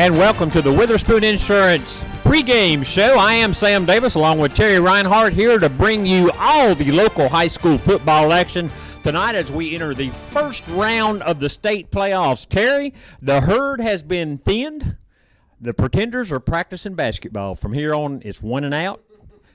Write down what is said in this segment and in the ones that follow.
And welcome to the Witherspoon Insurance pregame show. I am Sam Davis along with Terry Reinhardt here to bring you all the local high school football action tonight as we enter the first round of the state playoffs. Terry, the herd has been thinned. The Pretenders are practicing basketball. From here on, it's one and out,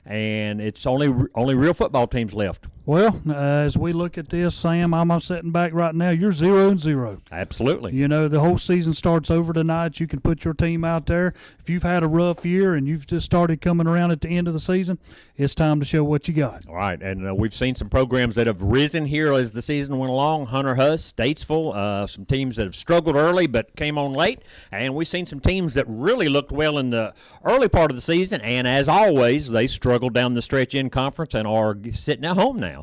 and it's only real football teams left. Well, as we look at this, Sam, I'm sitting back right now. You're 0-0. Absolutely. You know, the whole season starts over tonight. You can put your team out there. If you've had a rough year and you've just started coming around at the end of the season, it's time to show what you got. All right, and we've seen some programs that have risen here as the season went along. Hunter Huss, Statesville, some teams that have struggled early but came on late. And we've seen some teams that really looked well in the early part of the season. And as always, they struggled down the stretch in conference and are sitting at home now.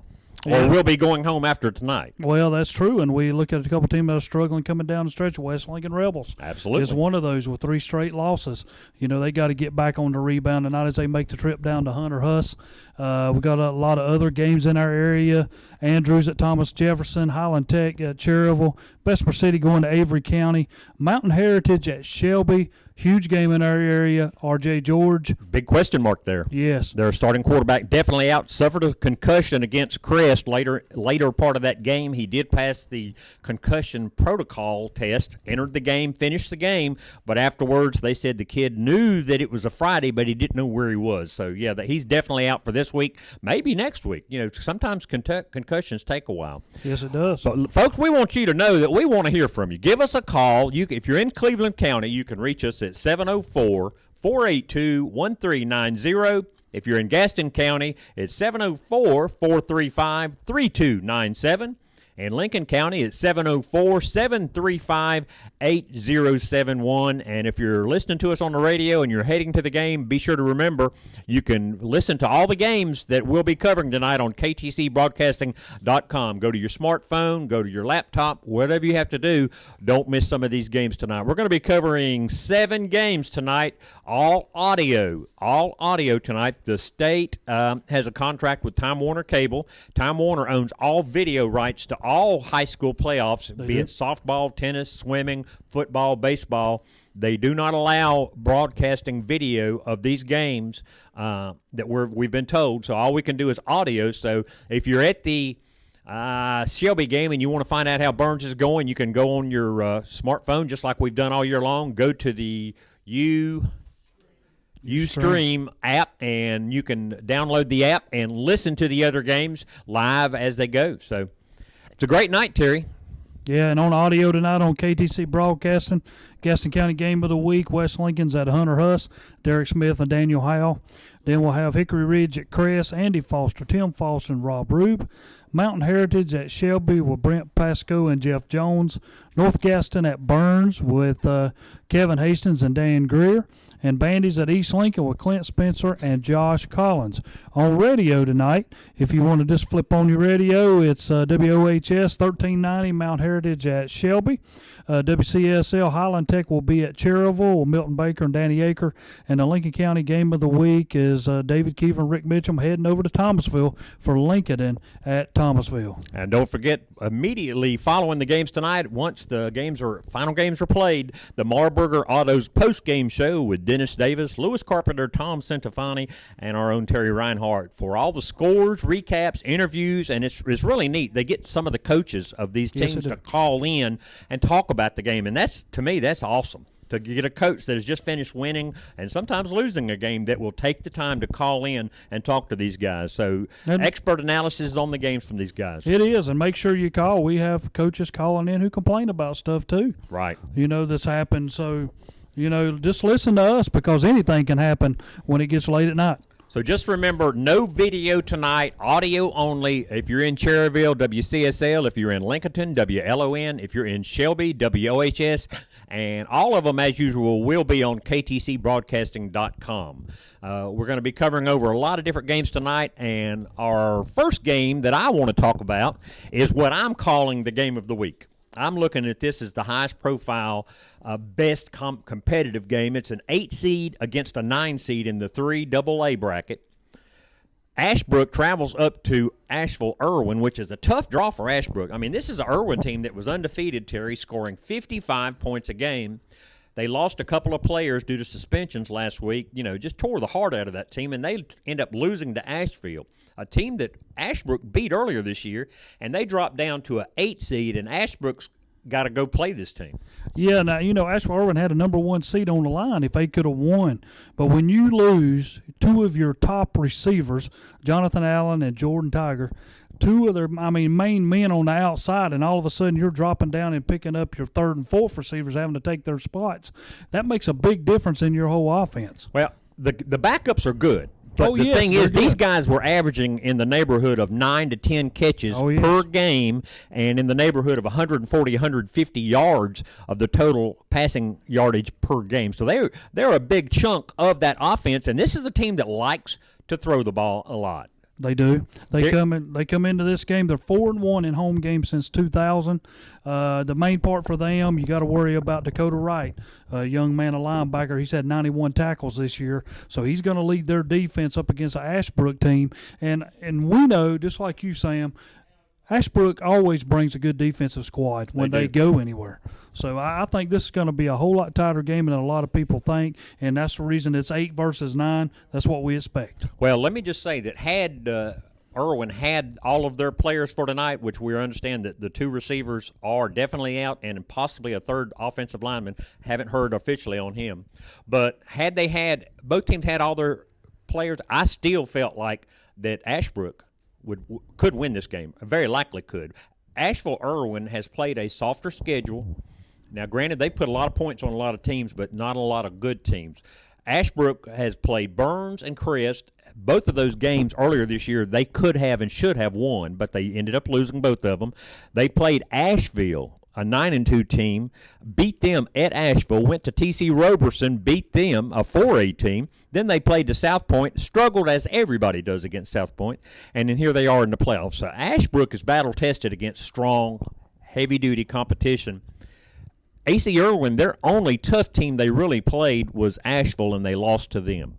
Or will be going home after tonight. Well, that's true, and we look at a couple teams that are struggling coming down the stretch. West Lincoln Rebels is one of those with 3 straight losses. You know, they got to get back on the rebound tonight as they make the trip down to Hunter Huss. We've got a lot of other games in our area. Andrews at Thomas Jefferson, Highland Tech at Cherryville, Bessemer City going to Avery County, Mountain Heritage at Shelby. Huge game in our area. R.J. George. Big question mark there. Yes. Their starting quarterback definitely out. Suffered a concussion against Crest later part of that game. He did pass the concussion protocol test, entered the game, finished the game, but afterwards they said the kid knew that it was a Friday, but he didn't know where he was. So, yeah, he's definitely out for this week, maybe next week. You know, sometimes concussions take a while. Yes, it does. But, folks, we want you to know that we want to hear from you. Give us a call. If you're in Cleveland County, you can reach us at 704-482-1390. If you're in Gaston County, it's 704-435-3297. In Lincoln County, it's 704-735-8071. And if you're listening to us on the radio and you're heading to the game, be sure to remember you can listen to all the games that we'll be covering tonight on ktcbroadcasting.com. Go to your smartphone, go to your laptop, whatever you have to do. Don't miss some of these games tonight. We're going to be covering 7 games tonight, all audio tonight. The state has a contract with Time Warner Cable. Time Warner owns all video rights to all high school playoffs, be it softball, tennis, swimming, football, baseball. They do not allow broadcasting video of these games that we've been told. So all we can do is audio. So if you're at the Shelby game and you want to find out how Burns is going, you can go on your smartphone just like we've done all year long. Go to the Ustream app, and you can download the app and listen to the other games live as they go. So it's a great night, Terry. Yeah, and on audio tonight on KTC Broadcasting, Gaston County Game of the Week, West Lincoln's at Hunter Huss, Derek Smith and Daniel Howell. Then we'll have Hickory Ridge at Crest, Andy Foster, Tim Foster, and Rob Rube. Mountain Heritage at Shelby with Brent Pasco and Jeff Jones. North Gaston at Burns with Kevin Hastings and Dan Greer. And Bandy's at East Lincoln with Clint Spencer and Josh Collins. On radio tonight, if you want to just flip on your radio, it's WOHS 1390 Mount Heritage at Shelby. WCSL Highland Tech will be at Cherryville with Milton Baker and Danny Aker. And the Lincoln County Game of the Week is David Keefer and Rick Mitchum heading over to Thomasville for Lincoln at Thomasville. And don't forget, immediately following the games tonight, once the final games are played, the Marburger Autos post-game show with Dennis Davis, Lewis Carpenter, Tom Centofanti, and our own Terry Reinhardt for all the scores, recaps, interviews, and it's really neat. They get some of the coaches of these teams to call in and talk about the game, and to me, that's awesome. To get a coach that has just finished winning and sometimes losing a game that will take the time to call in and talk to these guys. So expert analysis on the games from these guys. It is, and make sure you call. We have coaches calling in who complain about stuff too. Right. You know, that's happened. So, you know, just listen to us because anything can happen when it gets late at night. So just remember, no video tonight, audio only. If you're in Cherryville, WCSL. If you're in Lincolnton, WLON. If you're in Shelby, WOHS. And all of them, as usual, will be on ktcbroadcasting.com. We're going to be covering over a lot of different games tonight, and our first game that I want to talk about is what I'm calling the game of the week. I'm looking at this as the highest profile, best competitive game. It's an 8 seed against a 9 seed in the 3 AA bracket. Ashbrook travels up to Asheville-Irwin, which is a tough draw for Ashbrook. I mean, this is an Irwin team that was undefeated, Terry, scoring 55 points a game. They lost a couple of players due to suspensions last week. Just tore the heart out of that team, and they end up losing to Asheville, a team that Ashbrook beat earlier this year, and they dropped down to an 8 seed, and Ashbrook's got to go play this team. Yeah, now, Asheville Irwin had a number 1 seed on the line if they could have won. But when you lose 2 of your top receivers, Jonathan Allen and Jordan Tiger, 2 of their main men on the outside, and all of a sudden you're dropping down and picking up your 3rd and 4th receivers having to take their spots, that makes a big difference in your whole offense. Well, the backups are good. But the thing is, these guys were averaging in the neighborhood of 9 to 10 catches per game, and in the neighborhood of 140, 150 yards of the total passing yardage per game. So they're a big chunk of that offense, and this is a team that likes to throw the ball a lot. They do. They come into this game. They're 4-1 in home games since 2000. The main part for them, you got to worry about Dakota Wright, a young man, a linebacker. He's had 91 tackles this year, so he's going to lead their defense up against the Ashbrook team. And we know, just like you, Sam, Ashbrook always brings a good defensive squad when they go anywhere. So I think this is going to be a whole lot tighter game than a lot of people think, and that's the reason it's 8 versus 9. That's what we expect. Well, let me just say that had Irwin had all of their players for tonight, which we understand that the 2 receivers are definitely out and possibly a 3rd offensive lineman, haven't heard officially on him. But had both teams had all their players, I still felt like that Ashbrook could win this game. Very likely could. Asheville Irwin has played a softer schedule. Now, granted, they've put a lot of points on a lot of teams, but not a lot of good teams. Ashbrook has played Burns and Crest. Both of those games earlier this year, they could have and should have won, but they ended up losing both of them. They played Asheville, a 9-2 team, beat them at Asheville, went to T.C. Roberson, beat them, a 4A team. Then they played to South Point, struggled as everybody does against South Point, and then here they are in the playoffs. So Ashbrook is battle-tested against strong, heavy-duty competition. A.C. Irwin, their only tough team they really played was Asheville, and they lost to them.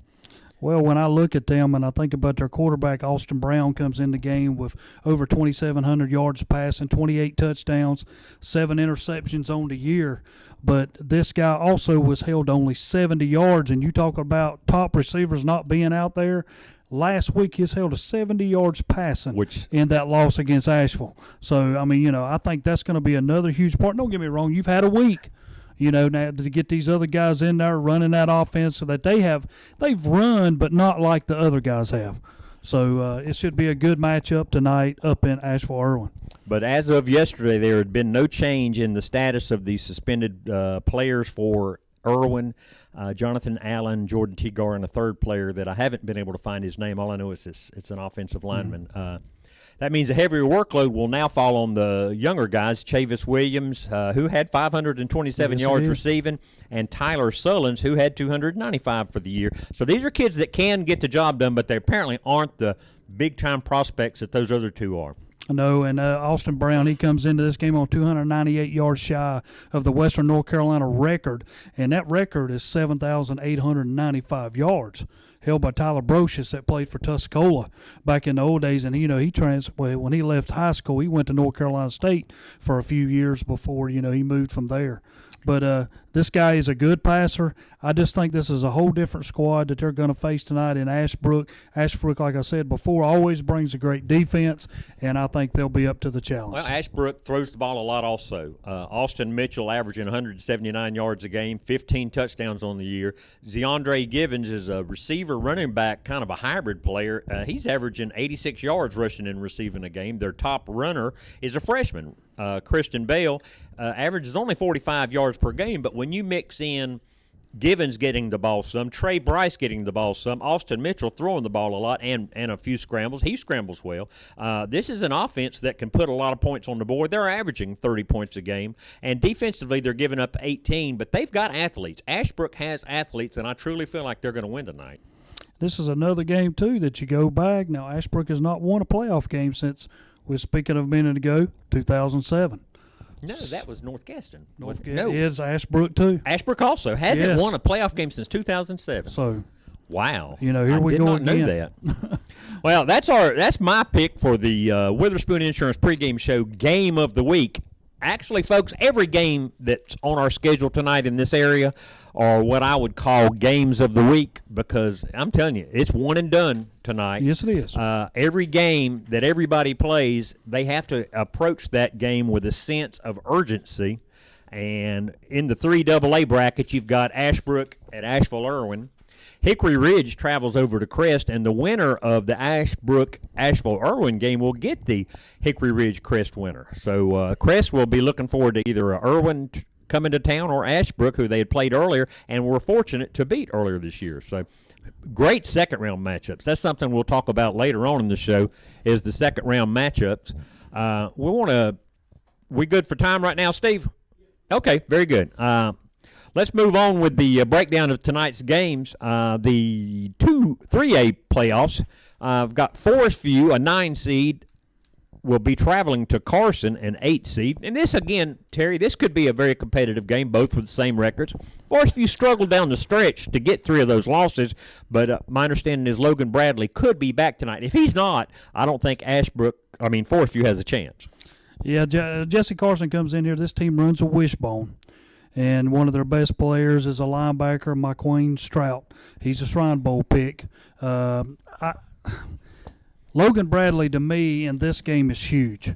Well, when I look at them and I think about their quarterback, Austin Brown comes in the game with over 2,700 yards passing, 28 touchdowns, 7 interceptions on the year. But this guy also was held to only 70 yards, and you talk about top receivers not being out there. Last week, he's held to 70 yards passing in that loss against Asheville. So, I think that's going to be another huge part. Don't get me wrong, you've had a week. Now to get these other guys in there running that offense so that they've run, but not like the other guys have. So it should be a good matchup tonight up in Asheville Irwin. But as of yesterday, there had been no change in the status of the suspended players for Irwin, Jonathan Allen, Jordan Tegar, and a 3rd player that I haven't been able to find his name. All I know is it's an offensive lineman. That means a heavier workload will now fall on the younger guys, Chavis Williams, who had 527 yards receiving, and Tyler Sullins, who had 295 for the year. So these are kids that can get the job done, but they apparently aren't the big-time prospects that those other 2 are. No, and Austin Brown, he comes into this game on 298 yards shy of the Western North Carolina record, and that record is 7,895 yards, held by Tyler Brocious that played for Tuscola back in the old days. And, when he left high school, he went to North Carolina State for a few years before, he moved from there. But this guy is a good passer. I just think this is a whole different squad that they're going to face tonight in Ashbrook. Ashbrook, like I said before, always brings a great defense, and I think they'll be up to the challenge. Well, Ashbrook throws the ball a lot also. Austin Mitchell averaging 179 yards a game, 15 touchdowns on the year. Zeandre Givens is a receiver, running back, kind of a hybrid player. He's averaging 86 yards rushing and receiving a game. Their top runner is a freshman, Kristen Bale. Averages only 45 yards per game, but when you mix in Givens getting the ball some, Trey Bryce getting the ball some, Austin Mitchell throwing the ball a lot and a few scrambles. He scrambles well. This is an offense that can put a lot of points on the board. They're averaging 30 points a game, and defensively they're giving up 18, but they've got athletes. Ashbrook has athletes, and I truly feel like they're going to win tonight. This is another game, too, that you go back. Now, Ashbrook has not won a playoff game since, we're speaking of a minute ago, 2007. No, that was North Gaston. No, it's Ashbrook too. Ashbrook also hasn't won a playoff game since 2007. So, wow, here we go again. I did not know that. Well, that's my pick for the Witherspoon Insurance pregame show game of the week. actually, folks, every game that's on our schedule tonight in this area are what I would call games of the week, because I'm telling you, it's one and done tonight. Yes, it is. Every game that everybody plays, they have to approach that game with a sense of urgency. And in the 3AA bracket, you've got Ashbrook at Asheville-Irwin. Hickory Ridge travels over to Crest, and the winner of the Ashbrook-Asheville-Irwin game will get the Hickory Ridge-Crest winner. So Crest will be looking forward to either Irwin coming to town or Ashbrook, who they had played earlier and were fortunate to beat earlier this year. So great second-round matchups. That's something we'll talk about later on in the show, is the second-round matchups. We good for time right now, Steve? Okay, very good. Let's move on with the breakdown of tonight's games. The 3A playoffs. I've got Forest View, a 9 seed, will be traveling to Carson, an 8 seed. And this, again, Terry, this could be a very competitive game, both with the same records. Forest View struggled down the stretch to get 3 of those losses, but my understanding is Logan Bradley could be back tonight. If he's not, I don't think Forest View has a chance. Yeah, Jesse Carson comes in here. This team runs a wishbone. And one of their best players is a linebacker, McQueen Strout. He's a Shrine Bowl pick. Logan Bradley, to me, in this game is huge,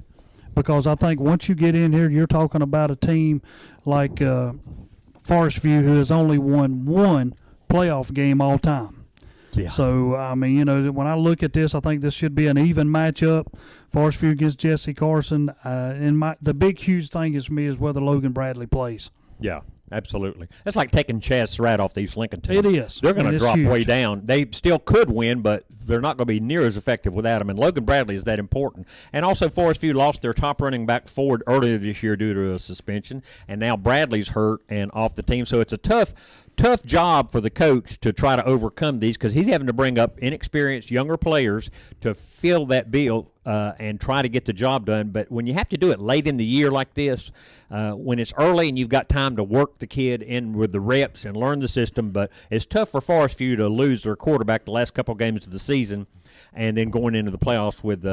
because I think once you get in here, you're talking about a team like Forest View, who has only won 1 playoff game all time. Yeah. So, I mean, when I look at this, I think this should be an even matchup. Forest View against Jesse Carson. The big, huge thing is for me is whether Logan Bradley plays. Yeah, absolutely. That's like taking Chaz Surratt off the East Lincoln team. It is. They're going to drop huge. way down. They still could win, but they're not going to be near as effective without him. And Logan Bradley is that important. And also, Forest View lost their top running back Ford earlier this year due to a suspension, and now Bradley's hurt and off the team. So it's a tough job for the coach to try to overcome these, because he's having to bring up inexperienced younger players to fill that bill and try to get the job done. But when you have to do it late in the year like this, when it's early and you've got time to work the kid in with the reps and learn the system, but it's tough for Forest View to lose their quarterback the last couple of games of the season, and then going into the playoffs with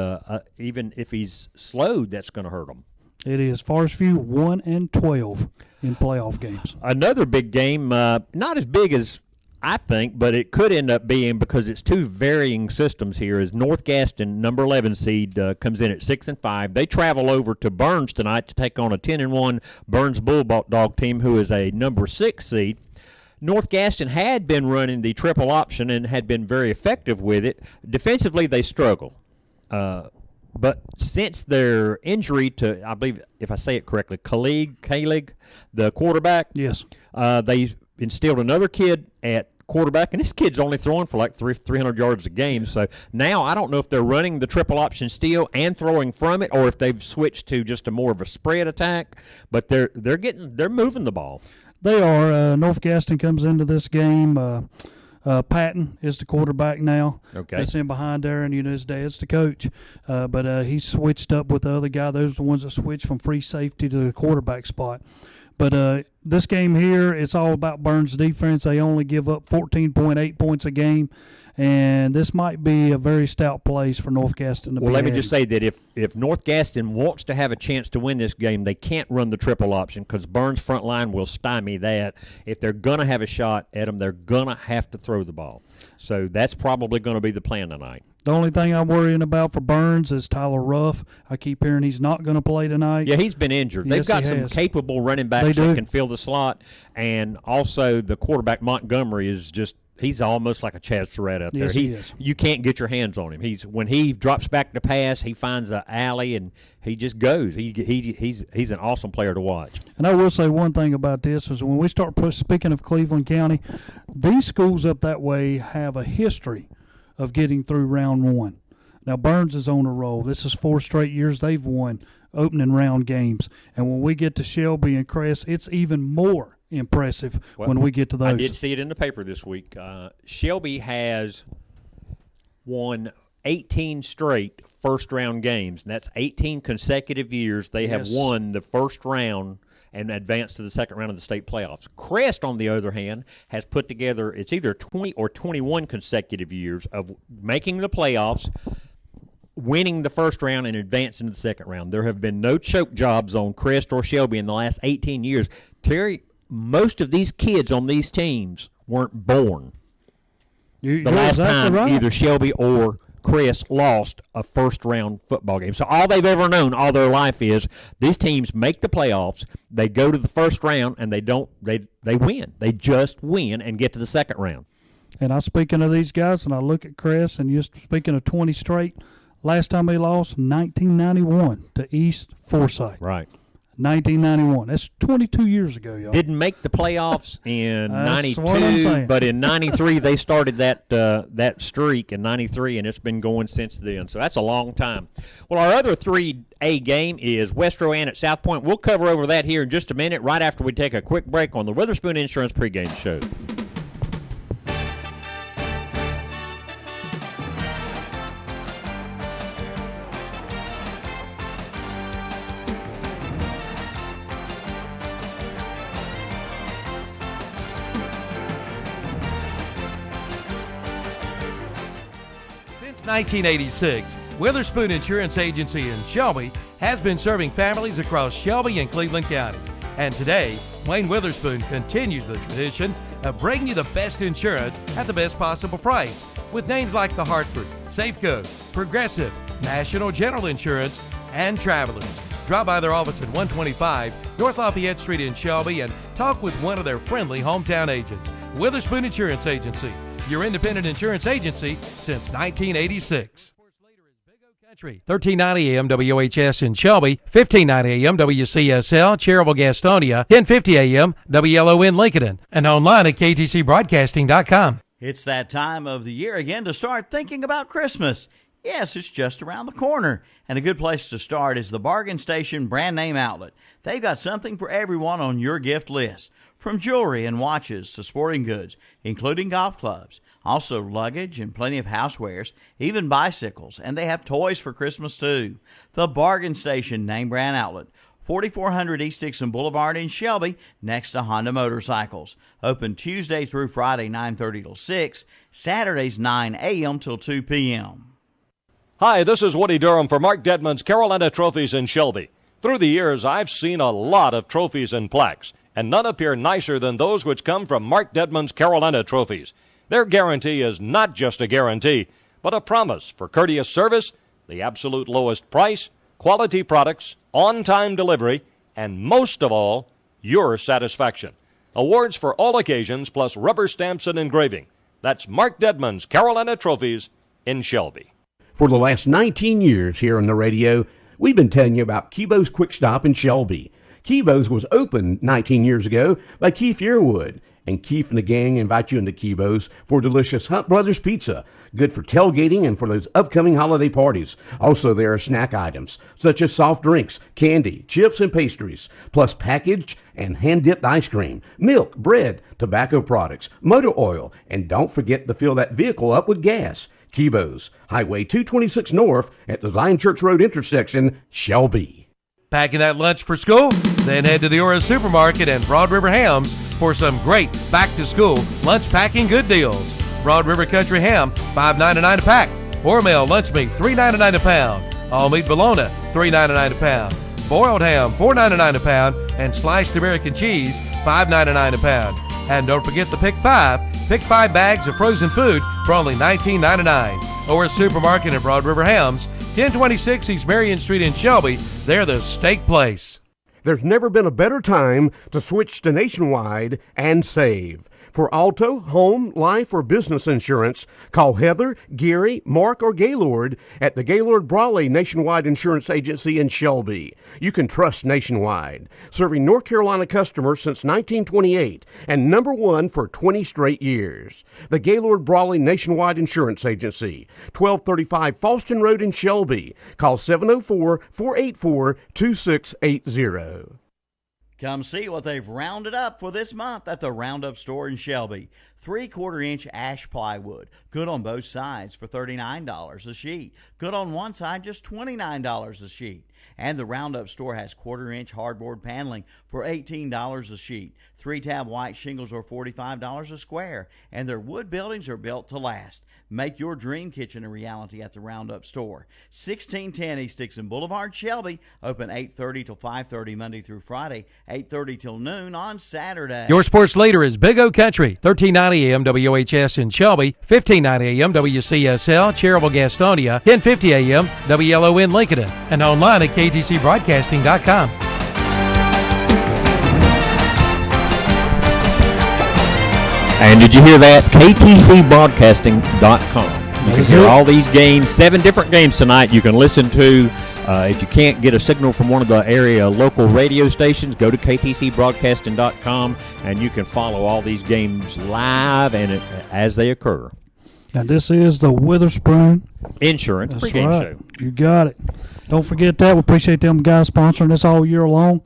even if he's slowed, that's going to hurt them. It is. Forest View 1-12 in playoff games. Another big game, not as big as I think, but it could end up being, because it's 2 varying systems here, is North Gaston, number 11 seed, comes in at 6-5. They travel over to Burns tonight to take on a 10-1 Burns Bulldog team, who is a number 6 seed. North Gaston had been running the triple option and had been very effective with it. Defensively, they struggle. But since their injury to, I believe, if I say it correctly, Kalig, the quarterback, yes, they instilled another kid at quarterback, and this kid's only throwing for like 300 yards a game. So now I don't know if they're running the triple option still and throwing from it, or if they've switched to just a more of a spread attack. But they're moving the ball. They are. North Gaston comes into this game. Patton is the quarterback now. Okay. That's in behind there, and his dad's the coach. But he switched up with the other guy. Those are the ones that switched from free safety to the quarterback spot. But this game here, it's all about Burns' defense. They only give up 14.8 points a game, and this might be a very stout place for North Gaston to be. Well, let me just say that if North Gaston wants to have a chance to win this game, they can't run the triple option, because Burns' front line will stymie that. If they're going to have a shot at them, they're going to have to throw the ball. So that's probably going to be the plan tonight. The only thing I'm worrying about for Burns is Tyler Ruff. I keep hearing he's not going to play tonight. Yeah, he's been injured. Yes, They've got some capable running backs that can fill the slot, and also the quarterback Montgomery is just – he's almost like a Chad Surratt out there. Yes, he is. You can't get your hands on him. When he drops back to pass, he finds an alley and he just goes. He's an awesome player to watch. And I will say one thing about this is when we start speaking of Cleveland County, these schools up that way have a history of getting through round 1. Now Burns is on a roll. This is 4 straight years they've won opening round games. And when we get to Shelby and Crest, it's even more impressive when we get to those. I did see it in the paper this week. Shelby has won 18 straight first-round games, and that's 18 consecutive years they have won the first round and advanced to the second round of the state playoffs. Crest, on the other hand, has put together, it's either 20 or 21 consecutive years of making the playoffs, winning the first round and advancing to the second round. There have been no choke jobs on Crest or Shelby in the last 18 years. Terry, most of these kids on these teams weren't born. The last time either Shelby or Crest lost a first-round football game. So all they've ever known all their life is these teams make the playoffs, they go to the first round, and they win. They just win and get to the second round. And I'm speaking of these guys, and I look at Crest, and you're speaking of 20 straight. Last time they lost, 1991 to East Forsyth. Right. 1991. That's 22 years ago, y'all. Didn't make the playoffs in 92, but in 93 they started that streak in 93, and it's been going since then. So that's a long time. Well, our other 3A game is West Rowan at South Point. We'll cover over that here in just a minute, right after we take a quick break on the Witherspoon Insurance pregame show. Since 1986, Witherspoon Insurance Agency in Shelby has been serving families across Shelby and Cleveland County. And today, Wayne Witherspoon continues the tradition of bringing you the best insurance at the best possible price with names like The Hartford, Safeco, Progressive, National General Insurance, and Travelers. Drop by their office at 125 North Lafayette Street in Shelby and talk with one of their friendly hometown agents. Witherspoon Insurance Agency, your independent insurance agency since 1986. 1390 AM WHS in Shelby, 1590 AM WCSL, Cherryville, Gastonia, 1050 AM WLON Lincoln, and online at ktcbroadcasting.com. It's that time of the year again to start thinking about Christmas. Yes, it's just around the corner. And a good place to start is the Bargain Station brand name outlet. They've got something for everyone on your gift list. From jewelry and watches to sporting goods, including golf clubs. Also luggage and plenty of housewares, even bicycles. And they have toys for Christmas too. The Bargain Station name brand outlet. 4400 East Dixon Boulevard in Shelby, next to Honda Motorcycles. Open Tuesday through Friday, 9:30 till 6. Saturdays, 9 a.m. till 2 p.m. Hi, this is Woody Durham for Mark Dedman's Carolina Trophies in Shelby. Through the years, I've seen a lot of trophies and plaques, and none appear nicer than those which come from Mark Dedman's Carolina Trophies. Their guarantee is not just a guarantee, but a promise for courteous service, the absolute lowest price, quality products, on-time delivery, and most of all, your satisfaction. Awards for all occasions plus rubber stamps and engraving. That's Mark Dedman's Carolina Trophies in Shelby. For the last 19 years here on the radio, we've been telling you about Kibo's Quick Stop in Shelby. Kibo's was opened 19 years ago by Keith Yearwood. And Keith and the gang invite you into Kibo's for delicious Hunt Brothers pizza, good for tailgating and for those upcoming holiday parties. Also, there are snack items such as soft drinks, candy, chips, and pastries, plus packaged and hand-dipped ice cream, milk, bread, tobacco products, motor oil, and don't forget to fill that vehicle up with gas. Kibo's, Highway 226 North at the Zion Church Road intersection, Shelby. Packing that lunch for school? Then head to the Ora Supermarket and Broad River Hams for some great back-to-school lunch packing good deals. Broad River Country Ham, $5.99 a pack. Hormel lunch meat, $3.99 a pound. All meat bologna, $3.99 a pound. Boiled ham, $4.99 a pound. And sliced American cheese, $5.99 a pound. And don't forget the Pick 5. Pick 5 bags of frozen food for only $19.99. Ora Supermarket and Broad River Hams, 1026 East Marion Street in Shelby. They're the steak place. There's never been a better time to switch to Nationwide and save. For auto, home, life, or business insurance, call Heather, Gary, Mark, or Gaylord at the Gaylord Brawley Nationwide Insurance Agency in Shelby. You can trust Nationwide, serving North Carolina customers since 1928 and number one for 20 straight years. The Gaylord Brawley Nationwide Insurance Agency, 1235 Falston Road in Shelby. Call 704-484-2680. Come see what they've rounded up for this month at the Roundup store in Shelby. 3/4-inch ash plywood, good on both sides for $39 a sheet. Good on one side, just $29 a sheet. And the Roundup store has 1/4-inch hardboard paneling for $18 a sheet. 3-tab white shingles are $45 a square, and their wood buildings are built to last. Make your dream kitchen a reality at the Roundup store. 1610 East Dixon Boulevard, Shelby. Open 8:30 till 5:30 Monday through Friday, 8:30 till noon on Saturday. Your sports leader is Big O Country, 1390 AM WHS in Shelby, 1590 AM WCSL, Cherryville, Gastonia, 1050 AM WLO in Lincoln, and online at ktcbroadcasting.com. And did you hear that? KTCBroadcasting.com. You can hear all these games, 7 different games tonight you can listen to. If you can't get a signal from one of the area local radio stations, go to ktcbroadcasting.com and you can follow all these games live and as they occur. And this is the Witherspoon Insurance That's pregame right. show. You got it. Don't forget that. We appreciate them guys sponsoring us all year long.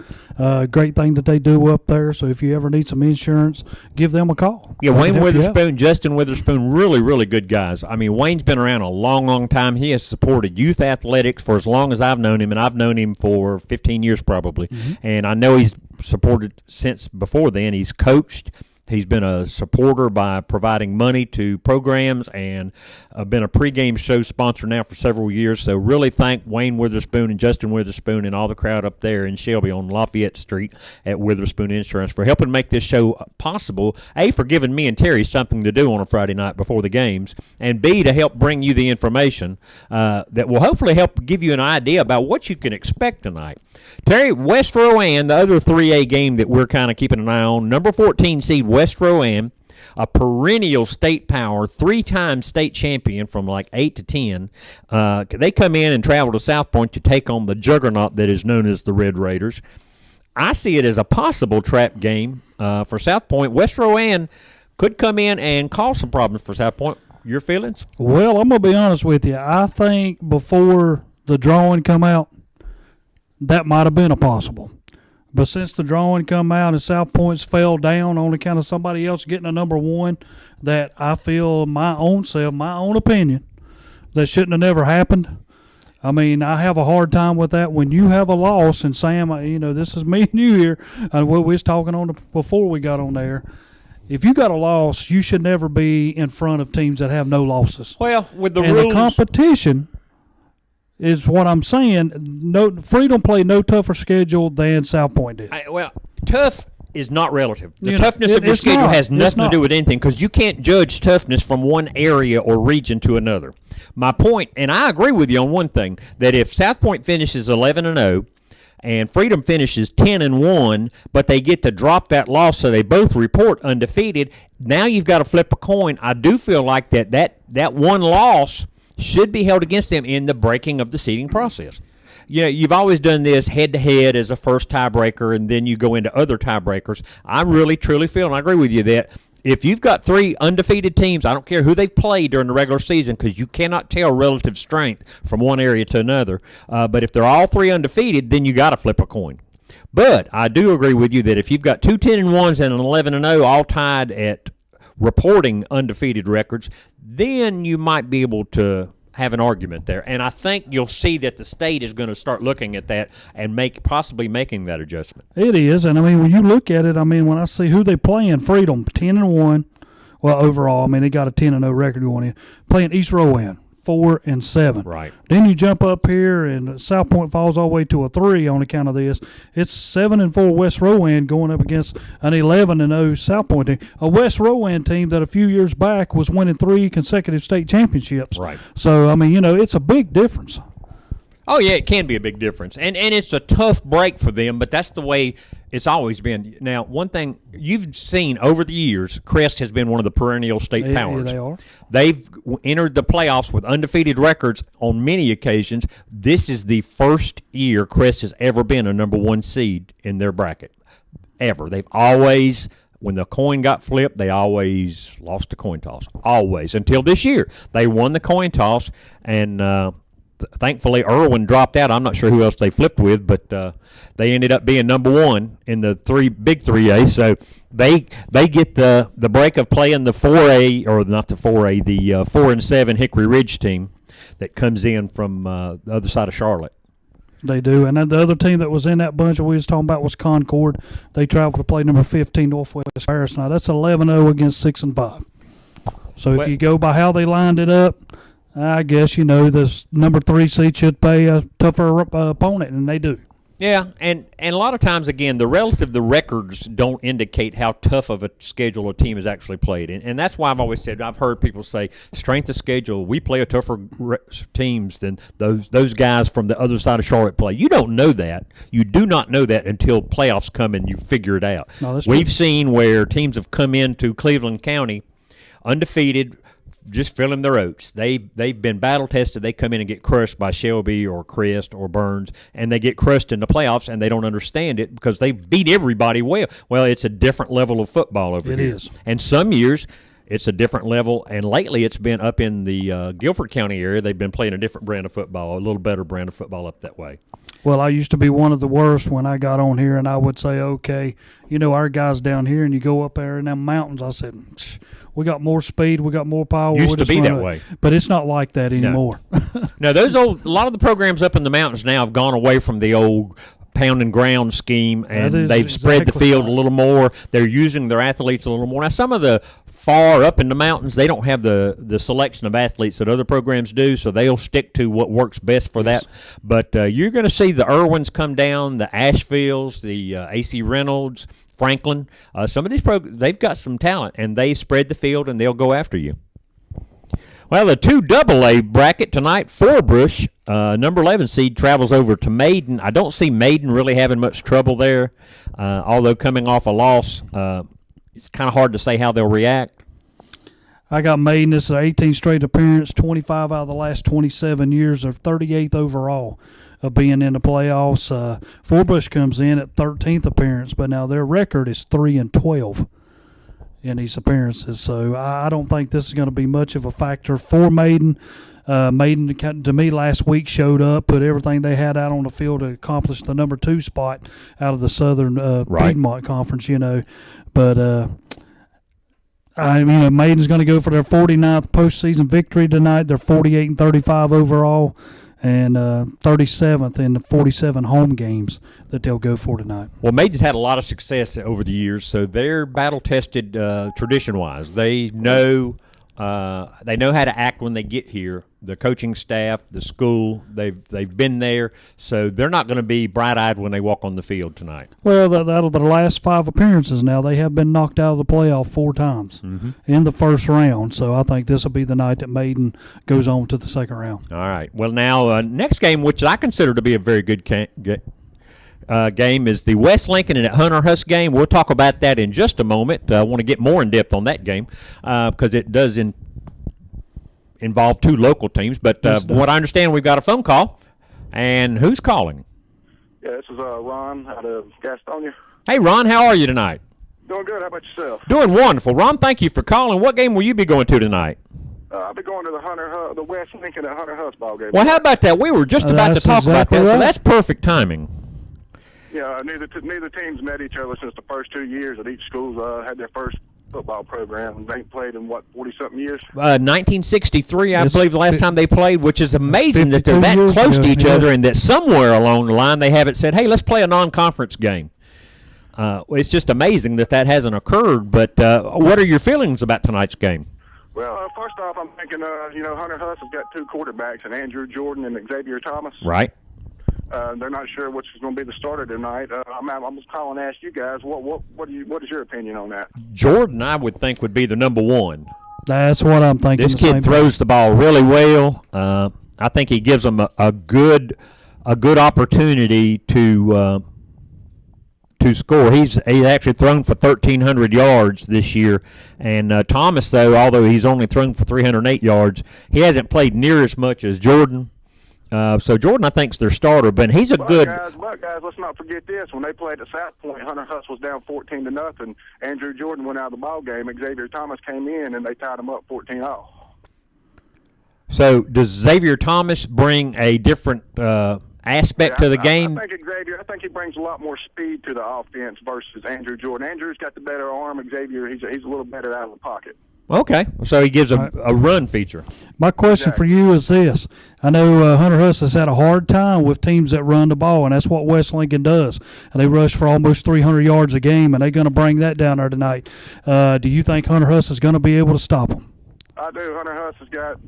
Great thing that they do up there. So if you ever need some insurance, give them a call. Yeah, They Wayne can help you out. Witherspoon, Justin Witherspoon, really, really good guys. I mean, Wayne's been around a long, long time. He has supported youth athletics for as long as I've known him, and I've known him for 15 years probably. And I know he's supported since before then. He's coached. He's been a supporter by providing money to programs and been a pregame show sponsor now for several years. So really thank Wayne Witherspoon and Justin Witherspoon and all the crowd up there in Shelby on Lafayette Street at Witherspoon Insurance for helping make this show possible, A, for giving me and Terry something to do on a Friday night before the games, and B, to help bring you the information that will hopefully help give you an idea about what you can expect tonight. Terry, West Rowan, the other 3A game that we're kind of keeping an eye on, number 14 seed West Rowan, a perennial state power, 3-time state champion from like 8 to 10. They come in and travel to South Point to take on the juggernaut that is known as the Red Raiders. I see it as a possible trap game for South Point. West Rowan could come in and cause some problems for South Point. Your feelings? Well, I'm going to be honest with you. I think before the drawing come out, that might have been a possible. But since the drawing come out and South Point's fell down on account of somebody else getting a number 1, that I feel my own self, my own opinion, that shouldn't have never happened. I mean, I have a hard time with that when you have a loss. And Sam, this is me and you here, and we was talking on before we got on there. If you got a loss, you should never be in front of teams that have no losses. Well, with the and rules, the competition is what I'm saying. No, Freedom played no tougher schedule than South Point did. Tough is not relative. The You know, toughness of your it's schedule not. has It's nothing to not. do with anything because you can't judge toughness from one area or region to another. My point, and I agree with you on one thing, that if South Point finishes 11-0 and Freedom finishes 10-1, but they get to drop that loss so they both report undefeated, now you've got to flip a coin. I do feel like that one loss should be held against them in the breaking of the seeding process. You know, you've always done this head-to-head as a first tiebreaker, and then you go into other tiebreakers. I really, truly feel, and I agree with you, that if you've got 3 undefeated teams, I don't care who they've played during the regular season because you cannot tell relative strength from one area to another. But if they're all 3 undefeated, then you got to flip a coin. But I do agree with you that if you've got 2 10-1s and an 11-0 all tied at reporting undefeated records, then you might be able to have an argument there. And I think you'll see that the state is going to start looking at that and possibly making that adjustment. It is, and I mean when you look at it, I mean when I see who they playing, Freedom 10-1. Well, overall, I mean they got a 10-0 record going in. Playing East Rowan 4-7. Right. Then you jump up here, and South Point falls all the way to a 3 on account of this. It's 7-4 West Rowan going up against an 11-0 South Point team, a West Rowan team that a few years back was winning 3 consecutive state championships. Right. So I mean, it's a big difference. Oh, yeah, it can be a big difference. And it's a tough break for them, but that's the way it's always been. Now, one thing you've seen over the years, Crest has been one of the perennial state powers. Yeah, they are. They've entered the playoffs with undefeated records on many occasions. This is the first year Crest has ever been a number 1 seed in their bracket, ever. They've always, when the coin got flipped, they always lost the coin toss, always, until this year. They won the coin toss, and thankfully, Irwin dropped out. I'm not sure who else they flipped with, but they ended up being number one in the big 3A. So they get the break of playing the 4A, or not the 4A, the 4 and 7 Hickory Ridge team that comes in from the other side of Charlotte. They do. And then the other team that was in that bunch that we was talking about was Concord. They traveled to play number 15 Northwest Paris. Now, that's 11-0 against 6-5. So if you go by how they lined it up, I guess, this number 3 seed should play a tougher opponent, and they do. Yeah, and a lot of times, again, the records don't indicate how tough of a schedule a team has actually played. And that's why I've always said, I've heard people say, strength of schedule, we play a tougher teams than those guys from the other side of Charlotte play. You don't know that. You do not know that until playoffs come and you figure it out. No, that's We've true. seen where teams have come into Cleveland County undefeated, just filling their oats. They've been battle tested. They come in and get crushed by Shelby or Crest or Burns, and they get crushed in the playoffs, and they don't understand it because they beat everybody well. Well, it's a different level of football over here. It is. And some years it's a different level, and lately it's been up in the Guilford County area. They've been playing a different brand of football, a little better brand of football up that way. Well, I used to be one of the worst when I got on here, and I would say, okay, our guys down here, and you go up there in them mountains. I said, we got more speed, we got more power. Used to be that way. But it's not like that anymore. No, a lot of the programs up in the mountains now have gone away from the old pound and ground scheme, and they've spread the field a little more. They're using their athletes a little more. Now, some of the far up in the mountains, they don't have the selection of athletes that other programs do, so they'll stick to what works best for that. But you're going to see the Irwins come down, the Asheville's, the AC Reynolds, Franklin. Some of these they've got some talent, and they spread the field, and they'll go after you. Well, the 2AA bracket tonight, Forbush, number 11 seed, travels over to Maiden. I don't see Maiden really having much trouble there, although coming off a loss, it's kind of hard to say how they'll react. I got Maiden. This is their 18th straight appearance, 25 out of the last 27 years. They're 38th overall of being in the playoffs. Forbush comes in at 13th appearance, but now their record is 3-12. In these appearances, so I don't think this is going to be much of a factor for Maiden. Maiden, to me, last week showed up, put everything they had out on the field to accomplish the number 2 spot out of the Southern Piedmont Conference, But Maiden's going to go for their 49th postseason victory tonight. They're 48-35 overall, and 37th in the 47 home games that they'll go for tonight. Well, Maiden's had a lot of success over the years, so they're battle-tested tradition-wise. They know how to act when they get here. The coaching staff, the school, they've been there, so they're not going to be bright-eyed when they walk on the field tonight. Well, out of the last 5 appearances now, they have been knocked out of the playoff 4 times in the first round, so I think this will be the night that Maiden goes on to the second round. All right. Well, now, next game, which I consider to be a very good game, is the West Lincoln and Hunter Huss game. We'll talk about that in just a moment. I want to get more in depth on that game because it does involve 2 local teams. But from what I understand, we've got a phone call. And who's calling? Yeah, this is Ron out of Gastonia. Hey, Ron, how are you tonight? Doing good. How about yourself? Doing wonderful. Ron, thank you for calling. What game will you be going to tonight? I'll be going to the West Lincoln and Hunter Huss ball game. Well, how about that? We were just about to talk about that, so that's perfect timing. Yeah, neither teams met each other since the first 2 years that each school's had their first football program. They ain't played in, 40-something years? 1963, I believe, the last time they played, which is amazing that they're that close to each other and that somewhere along the line they haven't said, hey, let's play a non-conference game. It's just amazing that hasn't occurred, but what are your feelings about tonight's game? Well, first off, I'm thinking, Hunter Huss has got 2 quarterbacks, and Andrew Jordan and Xavier Thomas. Right. They're not sure which is going to be the starter tonight. I'm just calling to ask you guys, what is your opinion on that? Jordan, I would think, would be the number 1. That's what I'm thinking. This kid throws the ball really well. I think he gives them a good opportunity to score. He's actually thrown for 1,300 yards this year. And Thomas, though, although he's only thrown for 308 yards, he hasn't played near as much as Jordan. So Jordan, I think, is their starter, but he's good. Guys, let's not forget this. When they played at South Point, Hunter Huss was down 14-0. Andrew Jordan went out of the ball game. Xavier Thomas came in, and they tied him up 14-0. So does Xavier Thomas bring a different aspect to the game? I think Xavier. I think he brings a lot more speed to the offense versus Andrew Jordan. Andrew's got the better arm. Xavier, he's a little better out of the pocket. Okay, so he gives a run feature. My question for you is this. I know Hunter Huss has had a hard time with teams that run the ball, and that's what West Lincoln does. And they rush for almost 300 yards a game, and they're going to bring that down there tonight. Do you think Hunter Huss is going to be able to stop them? I do. Hunter Huss has got,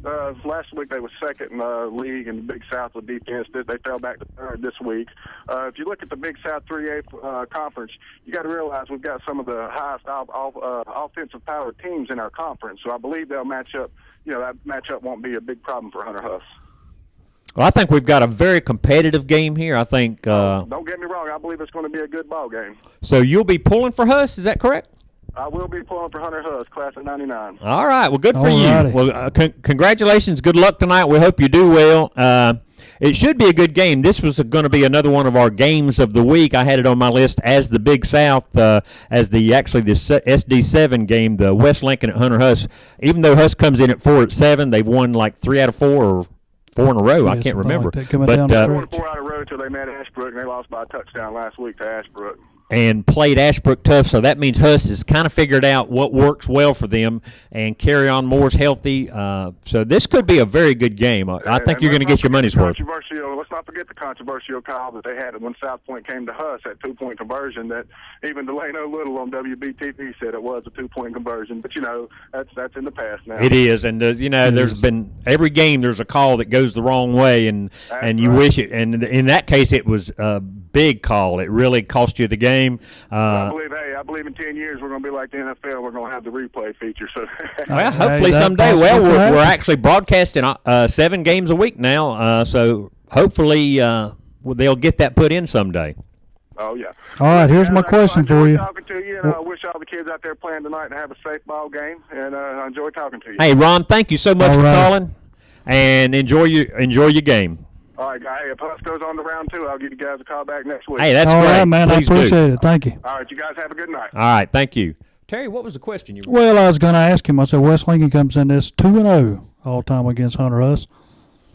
last week they were second in the league in the Big South with defense. They fell back to third this week. If you look at the Big South 3A conference, you got to realize we've got some of the highest offensive powered teams in our conference. So I believe they'll match up. That matchup won't be a big problem for Hunter Huss. Well, I think we've got a very competitive game here. I think. Don't get me wrong. I believe it's going to be a good ball game. So you'll be pulling for Huss, is that correct? I will be pulling for Hunter Huss, class of '99. All right. Well, good for Alrighty. you. Well, congratulations. Good luck tonight. We hope you do well. It should be a good game. This was going to be another one of our games of the week. I had it on my list as the Big South, as the SD7 game, the West Lincoln at Hunter Huss. Even though Huss comes in at 4-7, they've won like 3 out of 4 or 4 in a row. I can't remember. Like coming down the stretch. 4 out of row until they met Ashbrook, and they lost by a touchdown last week to Ashbrook. And played Ashbrook tough, so that means Huss has kind of figured out what works well for them, and Carry On Moore's healthy. So this could be a very good game. I think you're going to get your money's worth. Let's not forget the controversial call that they had when South Point came to Huss, that 2-point conversion that even Delano Little on WBTV said it was a 2-point conversion. But, that's in the past now. It is, and, there's been every game there's a call that goes the wrong way, and you wish it. And in that case, it was a big call. It really cost you the game. I believe in 10 years we're going to be like the NFL. We're going to have the replay feature. So, well, hopefully someday. Well, we're actually broadcasting 7 games a week now, so hopefully they'll get that put in someday. Oh yeah. All right. Here's my question for you. Talking to you, and I wish all the kids out there playing tonight to have a safe ball game, and I enjoy talking to you. Hey, Ron, thank you so much for calling, and enjoy your game. All right, guy. If Huss goes on to round 2, I'll give you guys a call back next week. Hey, that's all great. Right, man. Please I appreciate it. Thank you. All right, you guys have a good night. All right, thank you. Terry, what was the question you were? Well, I was going to ask him. I said West Lincoln comes in this 2-0 all time against Hunter Huss.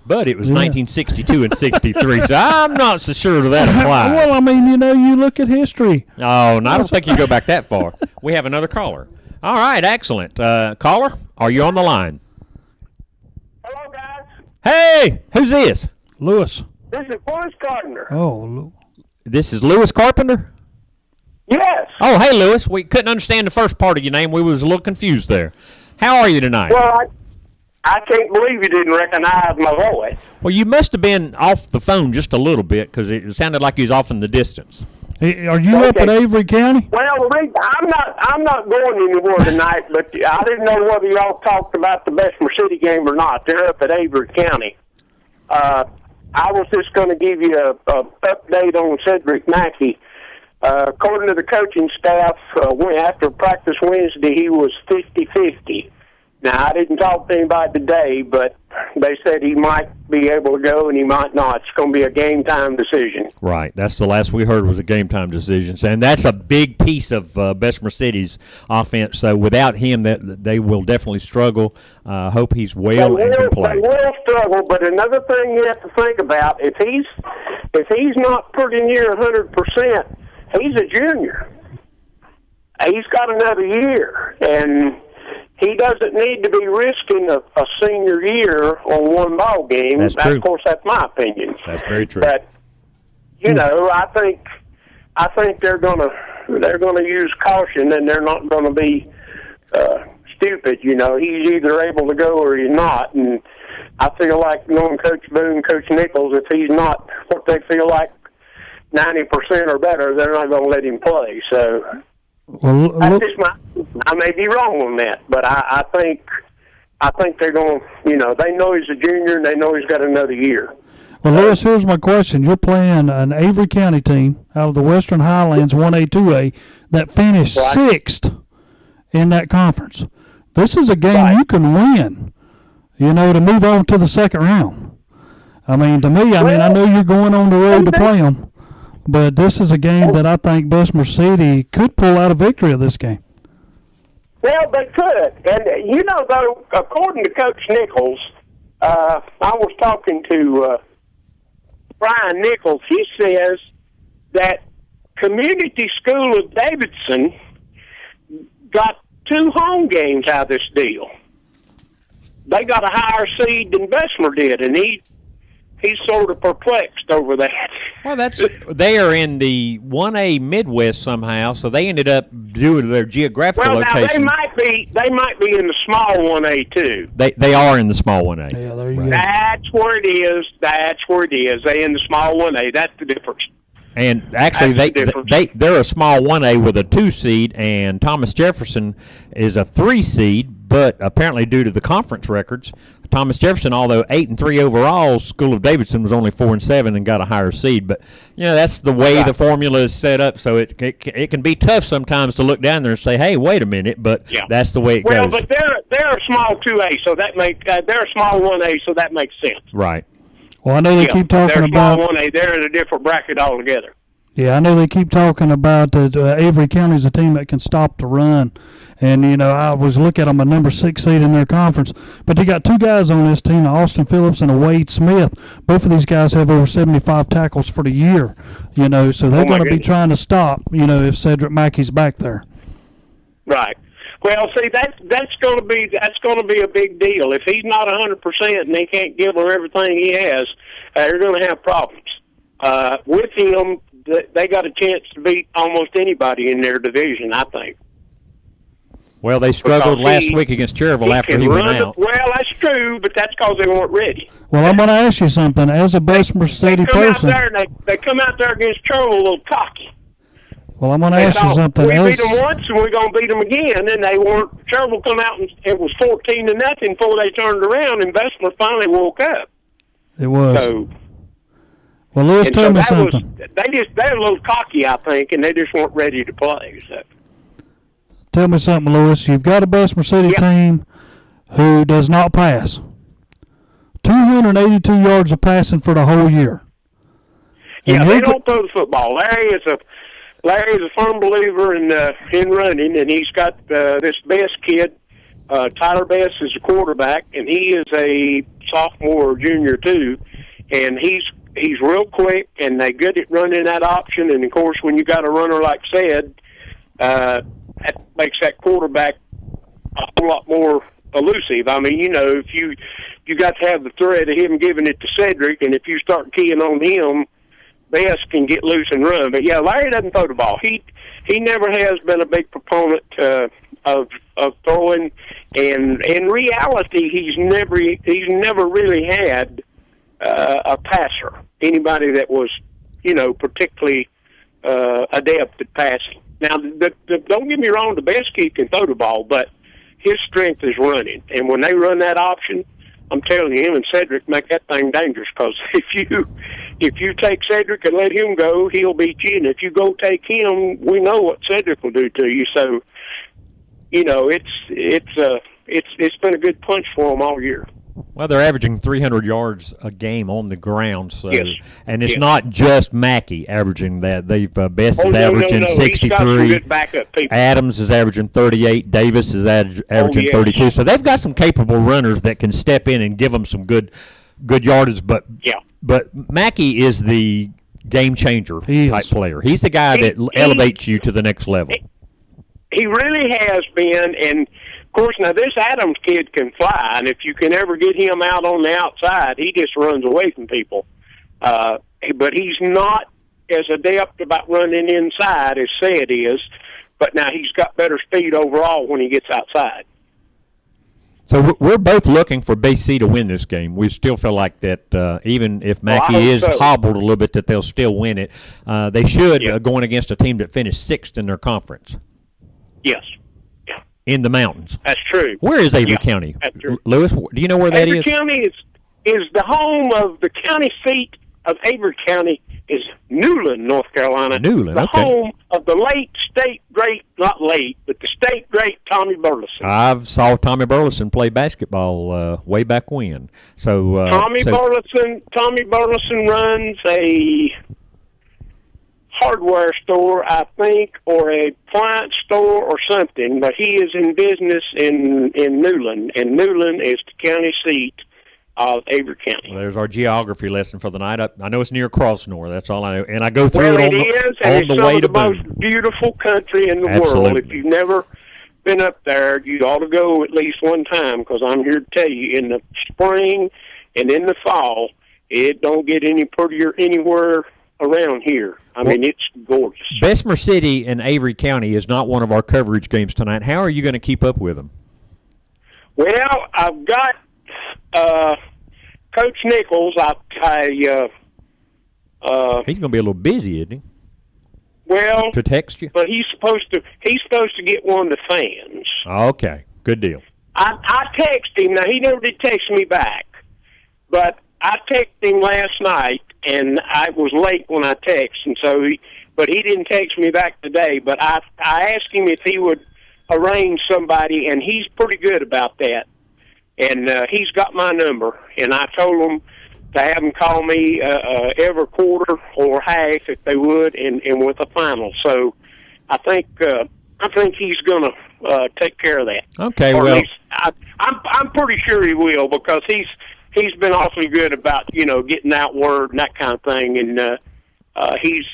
But it was 1962 and 63, so I'm not so sure that applies. Well, I mean, you look at history. Oh, and I don't think you go back that far. We have another caller. All right, excellent. Caller, are you on the line? Hello, guys. Hey, who's this? Lewis. This is Lewis Gardner. Oh, This is Lewis Carpenter? Yes. Oh, hey, Lewis. We couldn't understand the first part of your name. We was a little confused there. How are you tonight? Well, I can't believe you didn't recognize my voice. Well, you must have been off the phone just a little bit because it sounded like you was off in the distance. hey, are you up at Avery County? Well, I'm not going anywhere tonight, but I didn't know whether y'all talked about the Bessemer City game or not. They're up at Avery County. I was just going to give you a update on Cedric Mackey. According to the coaching staff, after practice Wednesday, he was 50-50. Now, I didn't talk to anybody today, but they said he might be able to go and he might not. It's going to be a game-time decision. Right. That's the last we heard was a game-time decision. And that's a big piece of Bessemer City's offense. So without him, they will definitely struggle. Hope he's well and can play. They will struggle, but another thing you have to think about, if he's not pretty near 100%, he's a junior. He's got another year, and he doesn't need to be risking a senior year on one ball game. That's true. Of course, that's my opinion. That's very true. But I think they're gonna use caution, and they're not gonna be stupid. He's either able to go or he's not, and I feel like knowing Coach Boone, Coach Nichols, if he's not what they feel like 90% or better, they're not going to let him play. So. Well, That's just I may be wrong on that, but I think they're going. They know he's a junior and they know he's got another year. Well, Lewis, here's my question: you're playing an Avery County team out of the Western Highlands 1A, 2A that finished sixth in that conference. This is a game you can win. To move on to the second round. I mean, to me, I know you're going on the road to play them. But this is a game that I think Bessemer City could pull out a victory of this game. Well, they could. And, though, according to Coach Nichols, I was talking to Brian Nichols. He says that Community School of Davidson got 2 home games out of this deal. They got a higher seed than Bessemer did, and he's sort of perplexed over that. Well, they are in the 1A Midwest somehow, so they ended up due to their geographical location. Now they might be in the small 1A too. They are in the small 1A. Yeah, there you go. That's where it is. That's where it is. They in the small 1A. That's the difference. And actually, they're a small 1A with a 2 seed, and Thomas Jefferson is a 3 seed. But apparently, due to the conference records, Thomas Jefferson, although 8-3 overall, School of Davidson was only 4-7 and got a higher seed. But that's the way the formula is set up. So it can be tough sometimes to look down there and say, "Hey, wait a minute," but that's the way it goes. Well, but they're a small 2A, so that they're a small 1A, so that makes sense. Right. Well, I know they keep talking about small 1A. They're in a different bracket altogether. Yeah, I know they keep talking about that Avery County's a team that can stop the run. And, I was looking at them, a number 6 seed in their conference. But they got 2 guys on this team, Austin Phillips and a Wade Smith. Both of these guys have over 75 tackles for the year, so they're going to be trying to stop, if Cedric Mackey's back there. Right. Well, see, that's going to be a big deal. If he's not 100% and they can't give him everything he has, they're going to have problems. With him, they got a chance to beat almost anybody in their division, I think. Well, they struggled last week against Cherryville after he went out. Well, that's true, but that's because they weren't ready. Well, I'm going to ask you something. As a Bessemer City person, they come out there against Cherryville a little cocky. Well, I'm going to ask you something. We beat them once, and we're going to beat them again. And they weren't. Cherryville come out and it was 14-0 before they turned around, and Bessemer finally woke up. It was. So, well, Lewis, tell me something. They're a little cocky, I think, and they just weren't ready to play. So. Tell me something, Lewis. You've got a Bessemer City team who does not pass. 282 yards of passing for the whole year. Yeah, they don't throw the football. Larry is a firm believer in running, and he's got this Best kid. Tyler Best is a quarterback, and he is a sophomore or junior too, and he's real quick, and they're good at running that option. And of course, when you got a runner like Ced, that makes that quarterback a whole lot more elusive. I mean, if you got to have the threat of him giving it to Cedric, and if you start keying on him, Best can get loose and run. But yeah, Larry doesn't throw the ball. He never has been a big proponent of throwing, and in reality, he's never really had a passer, anybody that was particularly adept at passing. Now, don't get me wrong, the Best kid can throw the ball, but his strength is running. And when they run that option, I'm telling you, him and Cedric make that thing dangerous, because if you take Cedric and let him go, he'll beat you. And if you go take him, we know what Cedric will do to you. So, it's been a good punch for them all year. Well, they're averaging 300 yards a game on the ground, so and it's Yes. not just Mackey averaging that. They've Best is averaging 63. He's got some good backup people. Adams is averaging 38. Davis is averaging yes. 32. So they've got some capable runners that can step in and give them some good yardage. But Mackey is the game changer type player. He's the guy that elevates you to the next level. He really has been, and of course, now this Adams kid can fly, and if you can ever get him out on the outside, he just runs away from people. But he's not as adept about running inside as Ced is, but now he's got better speed overall when he gets outside. So we're both looking for BC to win this game. We still feel like that even if Mackey is hobbled a little bit, that they'll still win it. They should, going against a team that finished 6th in their conference. Yes. In the mountains. That's true. Where is Avery County? Lewis, do you know where that is? Avery County is the home of the county seat of Avery County is Newland, North Carolina. Newland, the home of the state great Tommy Burleson. I've saw Tommy Burleson play basketball way back when. So Tommy Burleson runs a hardware store, I think, or a appliance store or something, but he is in business in Newland, and Newland is the county seat Avery County. Well, there's our geography lesson for the night. I know it's near Crossnore. That's all I know. And I go through Well, it is, and on it's the some way of to the most Boone. beautiful country in the Absolutely. world. If you've never been up there, you ought to go at least one time, because I'm here to tell you, in the spring and in the fall, it don't get any prettier anywhere around here. I mean, it's gorgeous. Bessemer City and Avery County is not one of our coverage games tonight. How are you going to keep up with them? Well, I've got Coach Nichols. He's going to be a little busy, isn't he? Well, To text you? but he's supposed to get one of the fans. Okay, good deal. I texted him. Now, he never did text me back, but I texted him last night, and I was late when I texted, and so but he didn't text me back today. But I asked him if he would arrange somebody, and he's pretty good about that. And he's got my number, and I told him to have them call me every quarter or half if they would, and with a final. So I think he's going to take care of that. Okay, Or at well, least I'm pretty sure he will, because he's been awfully good about getting out word and that kind of thing, and he's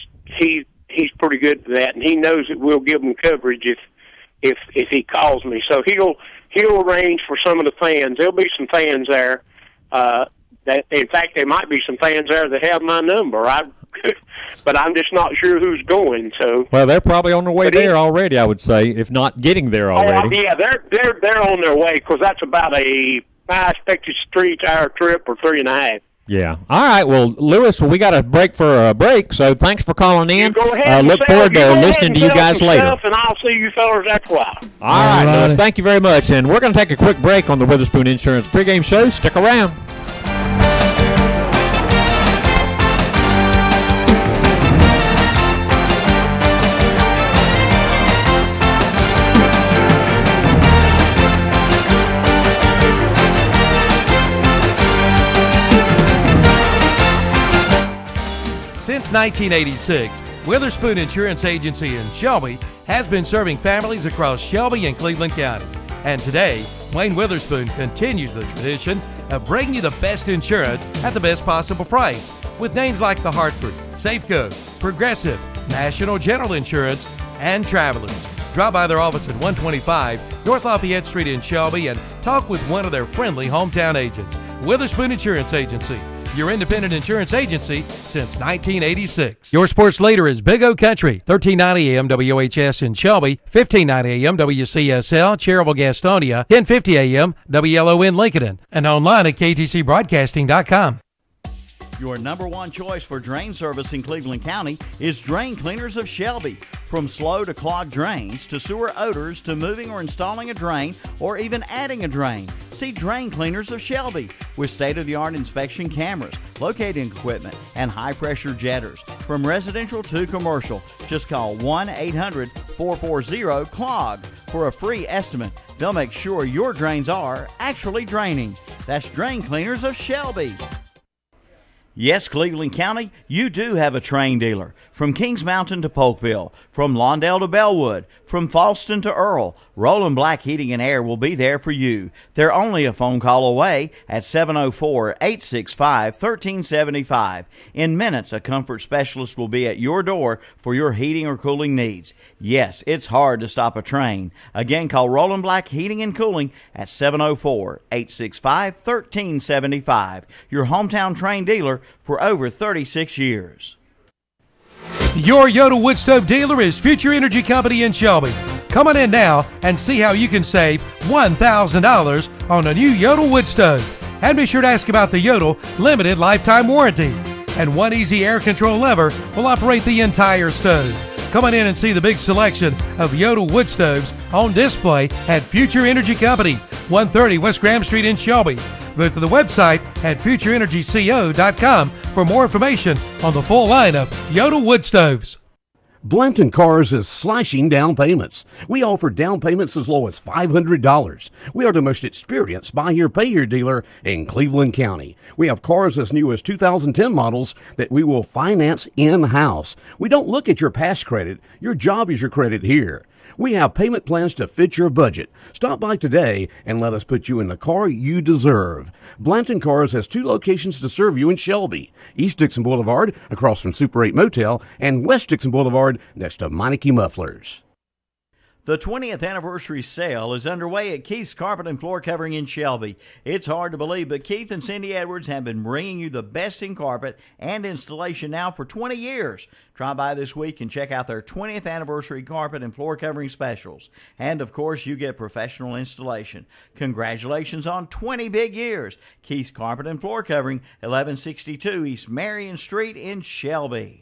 pretty good at that, and he knows that we'll give him coverage if he calls me. So he'll arrange for some of the fans. There'll be some fans there. That in fact, there might be some fans there that have my number. But I'm just not sure who's going. So well, they're probably on their way there already, I would say, if not getting there already. yeah, they're on their way, because that's about I expect it's a 3-hour trip or 3.5. Yeah. All right. Well, Lewis, we got a break for a break, so thanks for calling in. You go ahead. Look forward to listening to you guys later. And I'll see you fellas after a while. All right, righty. Lewis, thank you very much. And we're going to take a quick break on the Witherspoon Insurance pregame show. Stick around. Since 1986, Witherspoon Insurance Agency in Shelby has been serving families across Shelby and Cleveland County. And today, Wayne Witherspoon continues the tradition of bringing you the best insurance at the best possible price with names like The Hartford, Safeco, Progressive, National General Insurance, and Travelers. Drop by their office at 125 North Lafayette Street in Shelby and talk with one of their friendly hometown agents. Witherspoon Insurance Agency, your independent insurance agency since 1986. Your sports leader is Big O Country, 1390 AM WHS in Shelby, 1590 AM WCSL, Cherryville, Gastonia, 1050 AM WLON Lincoln, and online at ktcbroadcasting.com. Your number one choice for drain service in Cleveland County is Drain Cleaners of Shelby. From slow to clogged drains, to sewer odors, to moving or installing a drain, or even adding a drain, see Drain Cleaners of Shelby. With state-of-the-art inspection cameras, locating equipment, and high-pressure jetters. From residential to commercial, just call 1-800-440-CLOG for a free estimate. They'll make sure your drains are actually draining. That's Drain Cleaners of Shelby. Yes, Cleveland County, you do have a train dealer. From Kings Mountain to Polkville, from Lawndale to Bellwood, from Falston to Earl, Roland Black Heating and Air will be there for you. They're only a phone call away at 704-865-1375. In minutes, a comfort specialist will be at your door for your heating or cooling needs. Yes, it's hard to stop a train. Again, call Roland Black Heating and Cooling at 704-865-1375. Your hometown train dealer for over 36 years. Your Yoda wood stove dealer is Future Energy Company in Shelby. Come on in now and see how you can save $1,000 on a new Yoda wood stove. And be sure to ask about the Yodel limited lifetime warranty. And one easy air control lever will operate the entire stove. Come on in and see the big selection of Yoda wood stoves on display at Future Energy Company, 130 West Graham Street in Shelby. Visit the website at futureenergyco.com for more information on the full line of Yoda wood stoves. Blanton Cars is slashing down payments. We offer down payments as low as $500. We are the most experienced buy here, pay here dealer in Cleveland County. We have cars as new as 2010 models that we will finance in-house. We don't look at your past credit. Your job is your credit here. We have payment plans to fit your budget. Stop by today and let us put you in the car you deserve. Blanton Cars has 2 locations to serve you in Shelby. East Dixon Boulevard, across from Super 8 Motel, and West Dixon Boulevard, next to Meineke Mufflers. The 20th anniversary sale is underway at Keith's Carpet and Floor Covering in Shelby. It's hard to believe, but Keith and Cindy Edwards have been bringing you the best in carpet and installation now for 20 years. Try by this week and check out their 20th anniversary carpet and floor covering specials. And, of course, you get professional installation. Congratulations on 20 big years. Keith's Carpet and Floor Covering, 1162 East Marion Street in Shelby.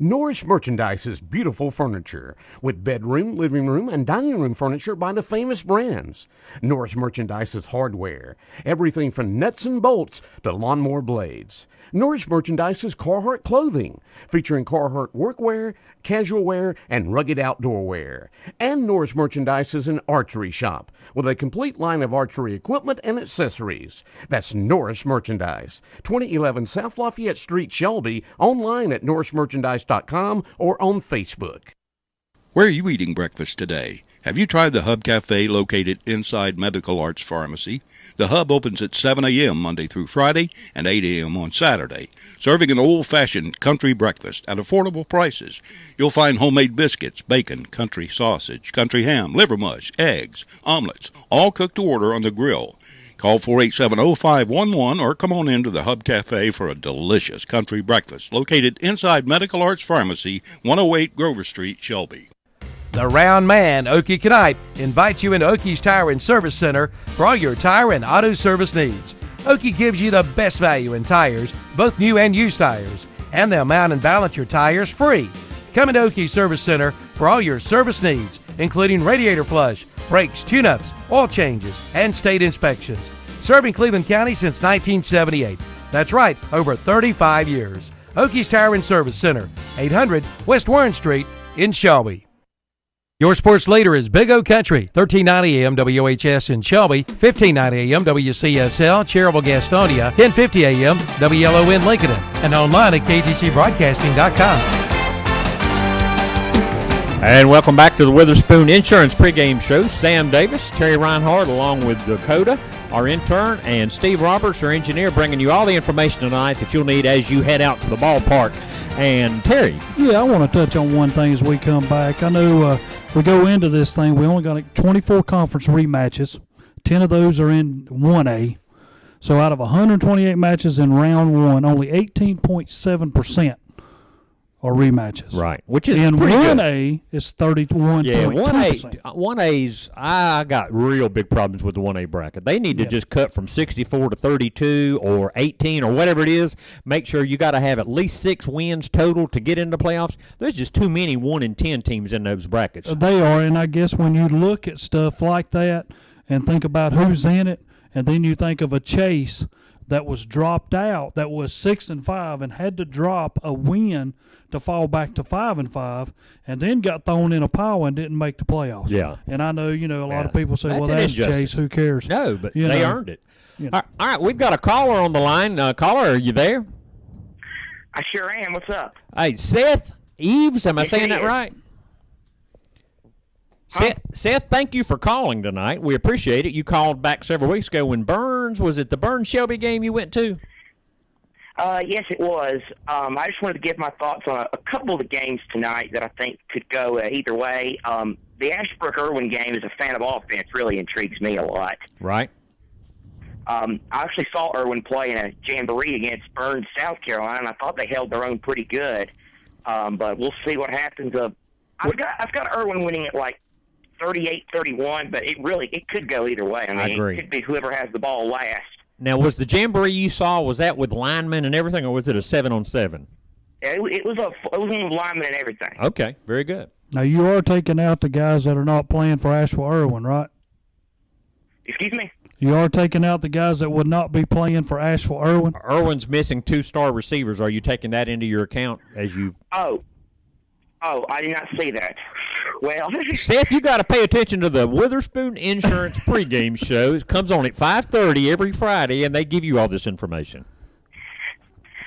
Norris Merchandise's beautiful furniture with bedroom, living room, and dining room furniture by the famous brands. Norris Merchandise's hardware, everything from nuts and bolts to lawnmower blades. Norris Merchandise's Carhartt clothing, featuring Carhartt workwear, casual wear, and rugged outdoor wear. And Norris Merchandise is an archery shop with a complete line of archery equipment and accessories. That's Norris Merchandise, 2011 South Lafayette Street, Shelby, online at norrismerchandise.com or on Facebook. Where are you eating breakfast today? Have you tried the Hub Cafe located inside Medical Arts Pharmacy? The Hub opens at 7 a.m. Monday through Friday and 8 a.m. on Saturday, serving an old-fashioned country breakfast at affordable prices. You'll find homemade biscuits, bacon, country sausage, country ham, liver mush, eggs, omelets, all cooked to order on the grill. Call 487-0511 or come on into the Hub Cafe for a delicious country breakfast located inside Medical Arts Pharmacy, 108 Grover Street, Shelby. The Round Man, Okie Knipe, invites you into Okie's Tire and Service Center for all your tire and auto service needs. Okie gives you the best value in tires, both new and used tires, and they'll mount and balance your tires free. Come into Okie's Service Center for all your service needs, including radiator flush, brakes, tune-ups, oil changes, and state inspections. Serving Cleveland County since 1978. That's right, over 35 years. Okie's Tire and Service Center, 800 West Warren Street in Shelby. Your sports leader is Big O Country, 1390 AM WOHS in Shelby, 1590 AM WCSL, Cherryville, Gastonia, 1050 AM WLON Lincoln, and online at ktcbroadcasting.com. And welcome back to the Witherspoon Insurance pregame show. Sam Davis, Terry Reinhardt, along with Dakota, our intern, and Steve Roberts, our engineer, bringing you all the information tonight that you'll need as you head out to the ballpark. And Terry. Yeah, I want to touch on one thing as we come back. I know we go into this thing, we only got 24 conference rematches. 10 of those are in 1A. So out of 128 matches in round one, only 18.7% are rematches. Right, which is in pretty 1A is 31.2%. Yeah, 1A's, I got real big problems with the 1A bracket. They need to just cut from 64 to 32 or 18 or whatever it is. Make sure you got to have at least 6 wins total to get into the playoffs. There's just too many 1-10 teams in those brackets. They are, and I guess when you look at stuff like that and think about who's in it, and then you think of a Chase that was dropped out, that was 6-5 and had to drop a win to fall back to 5-5, and then got thrown in a pile and didn't make the playoffs. Yeah. And I know, a lot of people say, well, that's injustice. Chase, who cares? No, but they earned it. All right, we've got a caller on the line. Caller, are you there? I sure am. What's up? Hey, Seth Eves, am I saying that right? Seth, thank you for calling tonight. We appreciate it. You called back several weeks ago when was it the Burns-Shelby game you went to? Yes, it was. I just wanted to give my thoughts on a couple of the games tonight that I think could go either way. The Ashbrook-Irwin game, as a fan of offense, really intrigues me a lot. Right. I actually saw Irwin play in a jamboree against Burns, South Carolina, and I thought they held their own pretty good. But we'll see what happens. I've got Irwin winning at like 38-31, but it could go either way. I agree. It could be whoever has the ball last. Now, was the jamboree you saw, was that with linemen and everything, or was it a 7-on-7? It was one with linemen and everything. Okay, very good. Now, you are taking out the guys that are not playing for Asheville-Irwin, right? Excuse me? You are taking out the guys that would not be playing for Asheville-Irwin? Irwin's missing 2 star receivers. Are you taking that into your account as you... Oh, Oh, I did not see that. Well, Seth, you got to pay attention to the Witherspoon Insurance pregame show. It comes on at 5:30 every Friday, and they give you all this information.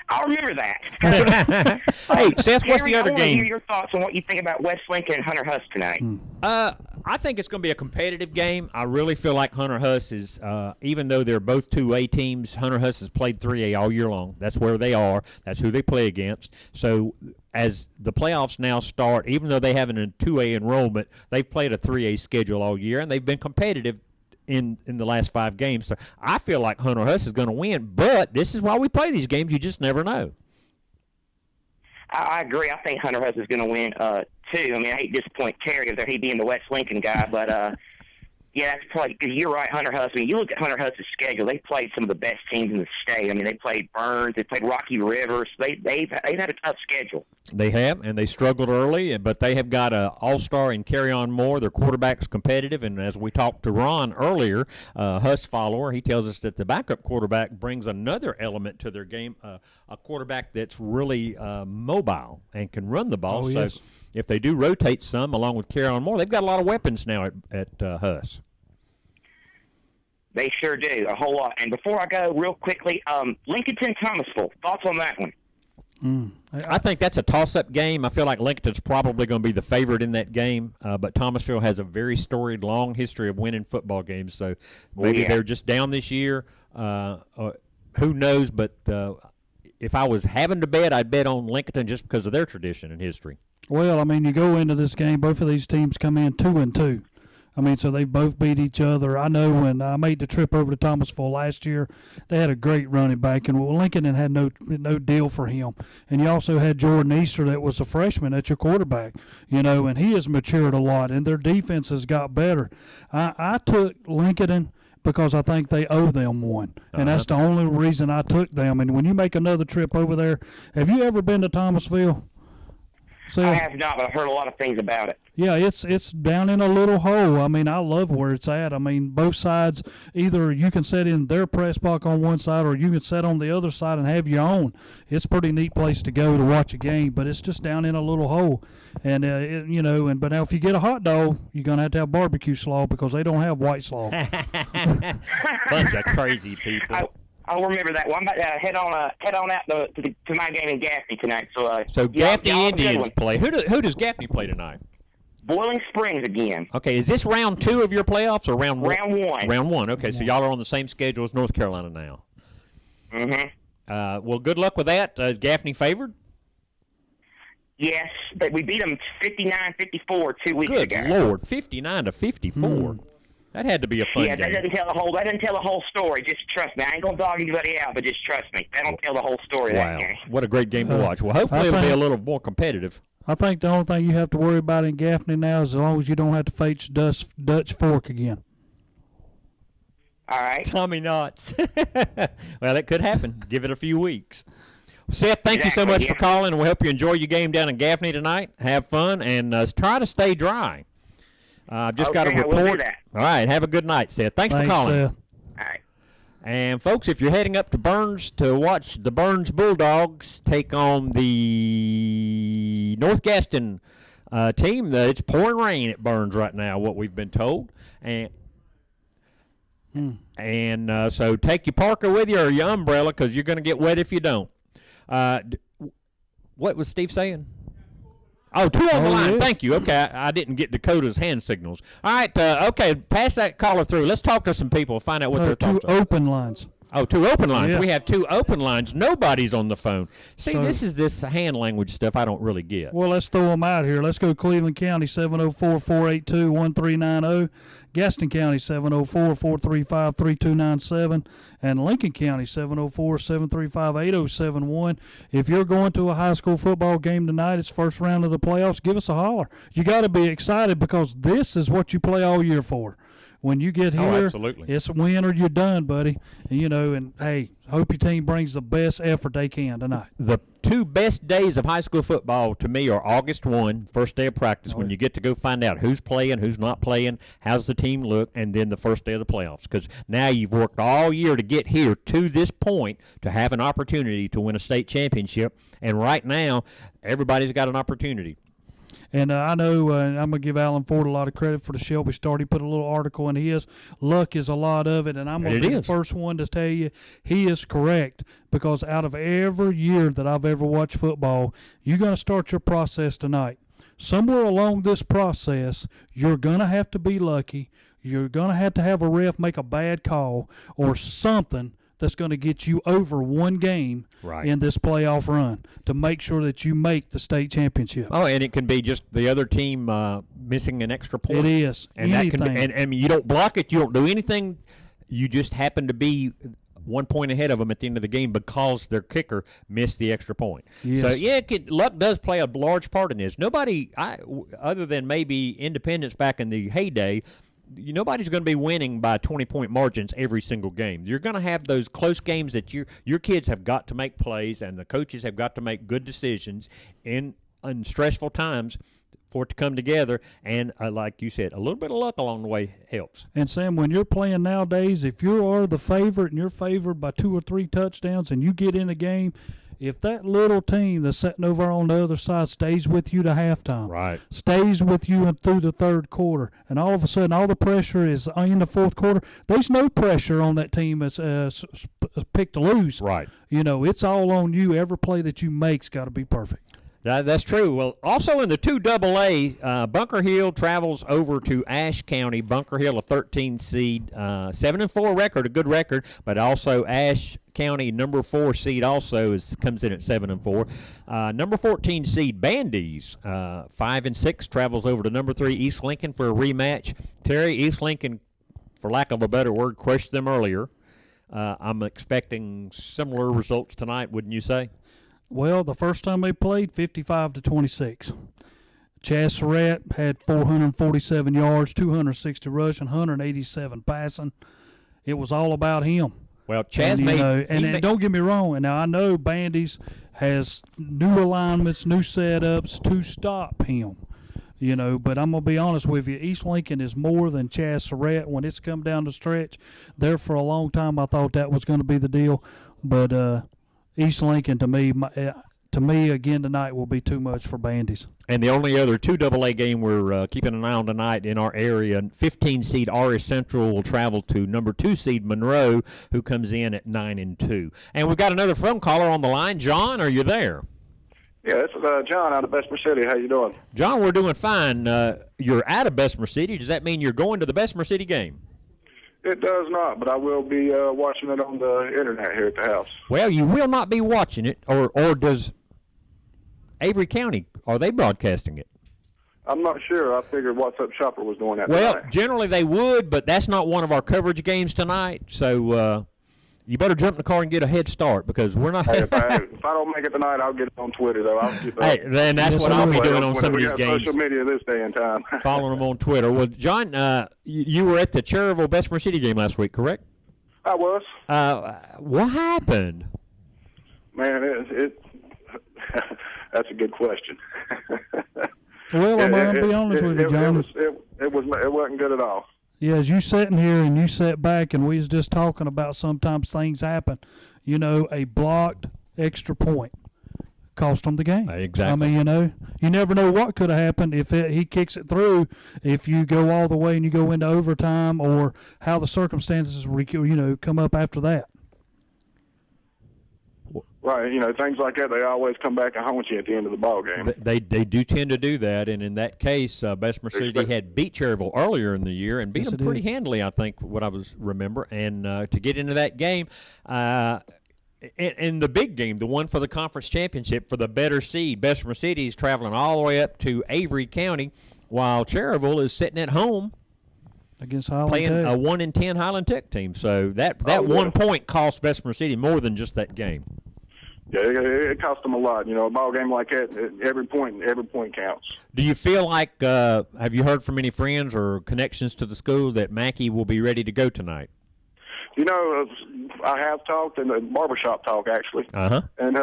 I'll remember that. Hey, Seth, what's Harry, the other I want to game? hear your thoughts on what you think about West Lincoln and Hunter Huss tonight. I think it's going to be a competitive game. I really feel like Hunter Huss is, even though they're both 2A teams, Hunter Huss has played 3A all year long. That's where they are. That's who they play against. So as the playoffs now start, even though they have a 2A enrollment, they've played a 3A schedule all year, and they've been competitive in the last 5 games. So I feel like Hunter Huss is going to win, but this is why we play these games. You just never know. I agree. I think Hunter Huss is going to win, too. I mean, I hate to disappoint Terry if he being the West Lincoln guy, but yeah, that's probably because you're right. Hunter Huss. I mean, you look at Hunter Huss's schedule; they played some of the best teams in the state. I mean, they played Burns, they played Rocky Rivers. They've had a tough schedule. They have, and they struggled early, but they have got an all-star in Carry-On Moore. Their quarterback's competitive, and as we talked to Ron earlier, Huss follower, he tells us that the backup quarterback brings another element to their game, a quarterback that's really mobile and can run the ball. Oh, so yes. if they do rotate some along with Carry-On Moore, they've got a lot of weapons now at Huss. They sure do, a whole lot. And before I go, real quickly, Lincolnton Thomasville, thoughts on that one? I think that's a toss-up game. I feel like Lincoln's probably going to be the favorite in that game, but Thomasville has a very storied, long history of winning football games. So maybe they're just down this year. Who knows? But if I was having to bet, I'd bet on Lincoln just because of their tradition and history. Well, I mean, you go into this game, both of these teams come in 2-2. I mean, so they both beat each other. I know when I made the trip over to Thomasville last year, they had a great running back, and Lincoln had no deal for him. And you also had Jordan Easter that was a freshman at your quarterback, and he has matured a lot, and their defense has got better. I took Lincoln because I think they owe them one, and that's the only reason I took them. And when you make another trip over there, have you ever been to Thomasville? I have not, but I've heard a lot of things about it. Yeah, it's down in a little hole. I mean, I love where it's at. I mean, both sides, either you can set in their press box on one side or you can set on the other side and have your own. It's a pretty neat place to go to watch a game, but it's just down in a little hole. And, but now if you get a hot dog, you're going to have barbecue slaw because they don't have white slaw. Bunch of crazy people. I'll remember that. Well, I'm about to head on out to my game in Gaffney tonight. So Gaffney Indians play. Who does Gaffney play tonight? Boiling Springs again. Okay, is this round 2 of your playoffs or round 1? Round 1. Round 1. Okay, so y'all are on the same schedule as North Carolina now. Mm-hmm. Well, good luck with that. Is Gaffney favored? Yes, but we beat them 59-54 2 weeks ago. Good Lord, 59-54. That had to be a fun game. That doesn't tell the whole story. Just trust me. I ain't gonna dog anybody out, but just trust me. That don't tell the whole story. Wow, that game. what a great game to watch. Well, hopefully it'll be a little more competitive. I think the only thing you have to worry about in Gaffney now is as long as you don't have to face Dutch Fork again. All right. Tommy Knots. Well, that could happen. Give it a few weeks. Seth, thank you so much for calling, and we hope you enjoy your game down in Gaffney tonight. Have fun, and try to stay dry. I've just got a report. We'll do that. All right, have a good night, Seth. Thanks for calling. Seth. All right. And, folks, if you're heading up to Burns to watch the Burns Bulldogs take on the North Gaston team, it's pouring rain at Burns right now, what we've been told. And so take your parka with you or your umbrella because you're going to get wet if you don't. What was Steve saying? Oh, 2 on the line. Yeah. Thank you. Okay, I didn't get Dakota's hand signals. All right, okay, pass that caller through. Let's talk to some people, find out what their thoughts are. 2 open lines. Oh, 2 open lines. Yeah. We have 2 open lines. Nobody's on the phone. See, this is this hand language stuff I don't really get. Well, let's throw them out here. Let's go Cleveland County, 704-482-1390. Gaston County, 704-435-3297. And Lincoln County, 704-735-8071. If you're going to a high school football game tonight, it's first round of the playoffs, give us a holler. You got to be excited because this is what you play all year for. When you get here, absolutely. It's a win or you're done, buddy. And hey, hope your team brings the best effort they can tonight. The 2 best days of high school football to me are August 1, first day of practice, when you get to go find out who's playing, who's not playing, how's the team look, and then the first day of the playoffs. Because now you've worked all year to get here to this point to have an opportunity to win a state championship. And right now, everybody's got an opportunity. And I know I'm going to give Alan Ford a lot of credit for the Shelby start. He put a little article in his. Luck is a lot of it, and I'm going to be the first one to tell you he is correct, because out of every year that I've ever watched football, you're going to start your process tonight. Somewhere along this process, you're going to have to be lucky. You're going to have a ref make a bad call or something that's going to get you over one game in this playoff run to make sure that you make the state championship. Oh, and it can be just the other team missing an extra point. It is. And anything. That can be, and you don't block it. You don't do anything. You just happen to be 1 point ahead of them at the end of the game because their kicker missed the extra point. Yes. So, yeah, luck does play a large part in this. Nobody, other than maybe Independence back in the heyday, nobody's going to be winning by 20-point margins every single game. You're going to have those close games that your kids have got to make plays, and the coaches have got to make good decisions in stressful times for it to come together. And like you said, a little bit of luck along the way helps. And, Sam, when you're playing nowadays, if you are the favorite and you're favored by 2 or 3 touchdowns and you get in a game, if that little team that's sitting over on the other side stays with you to halftime, stays with you through the third quarter, and all of a sudden all the pressure is in the fourth quarter, there's no pressure on that team that's picked to lose. Right. It's all on you. Every play that you make's got to be perfect. That's true. Well, also in the 2AA, Bunker Hill travels over to Ashe County. Bunker Hill, a 13 seed, 7-4 record, a good record, but also Ashe County, number 4 seed, also comes in at 7-4. Number 14 seed Bandy's, 5-6, travels over to number 3 East Lincoln for a rematch. Terry, East Lincoln, for lack of a better word, crushed them earlier. I'm expecting similar results tonight, wouldn't you say? Well, the first time they played, 55-26. Chaz Surratt had 447 yards, 260 rushing, 187 passing. It was all about him. Well, Chaz and don't get me wrong. And now I know Bandy's has new alignments, new setups to stop him. But I'm going to be honest with you. East Lincoln is more than Chaz Surratt. When it's come down the stretch, there for a long time I thought that was going to be the deal. But East Lincoln, to me, again tonight will be too much for Bandy's. And the only other 2AA game we're keeping an eye on tonight in our area, 15 seed Aris Central will travel to number 2 seed Monroe, who comes in at 9-2. And we've got another phone caller on the line. John, are you there? Yeah, this is John out of Bessemer City. How you doing? John, we're doing fine. You're out of Bessemer City. Does that mean you're going to the Bessemer City game? It does not, but I will be watching it on the internet here at the house. Well, you will not be watching it, or does Avery County, are they broadcasting it? I'm not sure. I figured What's Up Shopper was doing that Well, tonight. Generally they would, but that's not one of our coverage games tonight, so you better jump in the car and get a head start, because we're not. Hey, if I don't make it tonight, I'll get it on Twitter, though. Then that's what I'll be doing on some of these games. Social media this day and time. Following them on Twitter. Well, John, you were at the Cherryville Bessemer City game last week, correct? I was. What happened? Man, that's a good question. Well, I'm going to be honest with you, John. It wasn't good at all. Yeah, as you sitting here and you sat back and we was just talking about sometimes things happen. A blocked extra point cost them the game. Exactly. I mean, you never know what could have happened if he kicks it through, if you go all the way and you go into overtime, or how the circumstances, come up after that. Right, things like that, they always come back and haunt you at the end of the ball game. They do tend to do that, and in that case, Bessemer City had beat Cherryville earlier in the year and beat them pretty handily, I think, what I remember. And to get into that game, in the big game, the one for the conference championship for the better seed, Bessemer City is traveling all the way up to Avery County, while Cherryville is sitting at home against Highland playing Tech. a 1-10 Highland Tech team. So that 1 point cost Bessemer City more than just that game. Yeah, it cost them a lot. A ball game like that, every point counts. Do you feel like, have you heard from any friends or connections to the school that Mackey will be ready to go tonight? I have talked in the barbershop talk, actually. Uh-huh. And,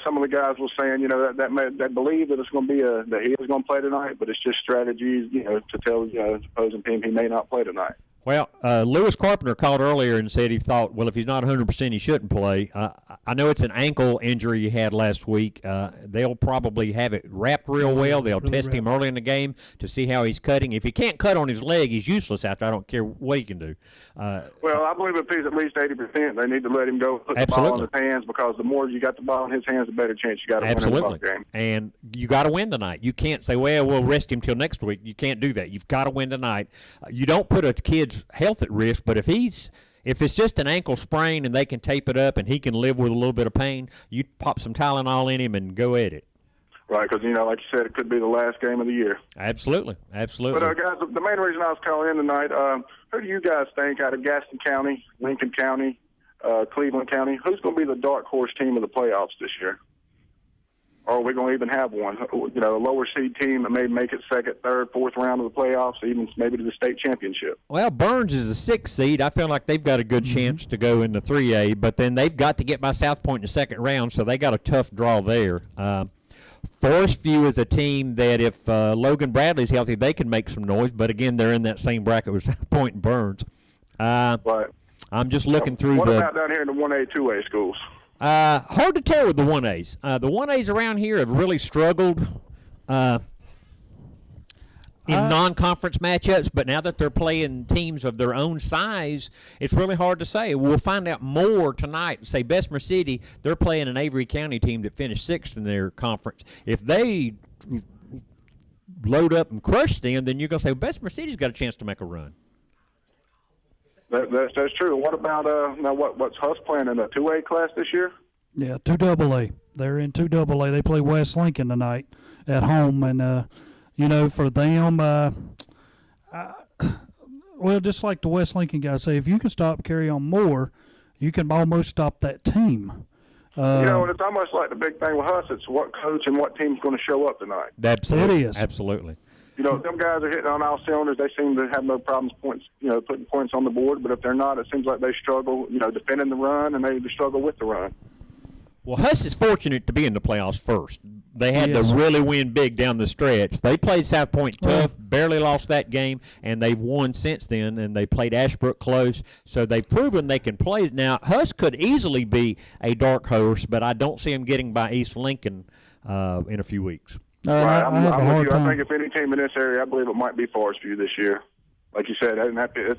some of the guys were saying, that believe that it's going to be that he is going to play tonight, but it's just strategies, to tell, opposing team he may not play tonight. Well, Lewis Carpenter called earlier and said he thought, well, if he's not 100%, he shouldn't play. I know it's an ankle injury he had last week. They'll probably have it wrapped real well. They'll test him early in the game to see how he's cutting. If he can't cut on his leg, he's useless after. I don't care what he can do. Well, I believe if he's at least 80%, they need to let him go put the ball in his hands, because the more you got the ball in his hands, the better chance you got to win the ball game. And you got to win tonight. You can't say, well, we'll rest him till next week. You can't do that. You've got to win tonight. You don't put a kid's health at risk, but if it's just an ankle sprain and they can tape it up and he can live with a little bit of pain, you pop some Tylenol in him and go at it. Right, because, like you said, it could be the last game of the year. Absolutely. But, guys, the main reason I was calling in tonight, who do you guys think out of Gaston County, Lincoln County, Cleveland County, who's going to be the dark horse team of the playoffs this year? Or are we going to even have one? A lower seed team that may make it second, third, fourth round of the playoffs, even maybe to the state championship. Well, Burns is a 6th seed. I feel like they've got a good chance to go into 3A, but then they've got to get by South Point in the second round, so they got a tough draw there. Forest View is a team that if Logan Bradley's healthy, they can make some noise, but again, they're in that same bracket with South Point and Burns. Right. I'm just looking through what about down here in the 1A, 2A schools? Hard to tell with the 1As. The 1As around here have really struggled in non-conference matchups, but now that they're playing teams of their own size, it's really hard to say. We'll find out more tonight. Say Bessemer City, they're playing an Avery County team that finished 6th in their conference. If they load up and crush them, then you're going to say, well, Bessemer City's got a chance to make a run. That's true. What about now? What's Huss playing in the 2A class this year? Yeah, 2AA. They're in 2AA. They play West Lincoln tonight at home, and for them, well, just like the West Lincoln guys say, if you can stop Carry On Moore, you can almost stop that team. And it's almost like the big thing with Huss. It's what coach and what team's going to show up tonight. Absolutely. It is. Absolutely. Them guys are hitting on all cylinders. They seem to have no problems putting points on the board. But if they're not, it seems like they struggle, defending the run, and they struggle with the run. Well, Huss is fortunate to be in the playoffs first. They had to really win big down the stretch. They played South Point tough, barely lost that game, and they've won since then, and they played Ashbrook close. So they've proven they can play. Now, Huss could easily be a dark horse, but I don't see them getting by East Lincoln in a few weeks. Right, I'm with you. I think if any team in this area, I believe it might be Forest View this year. Like you said,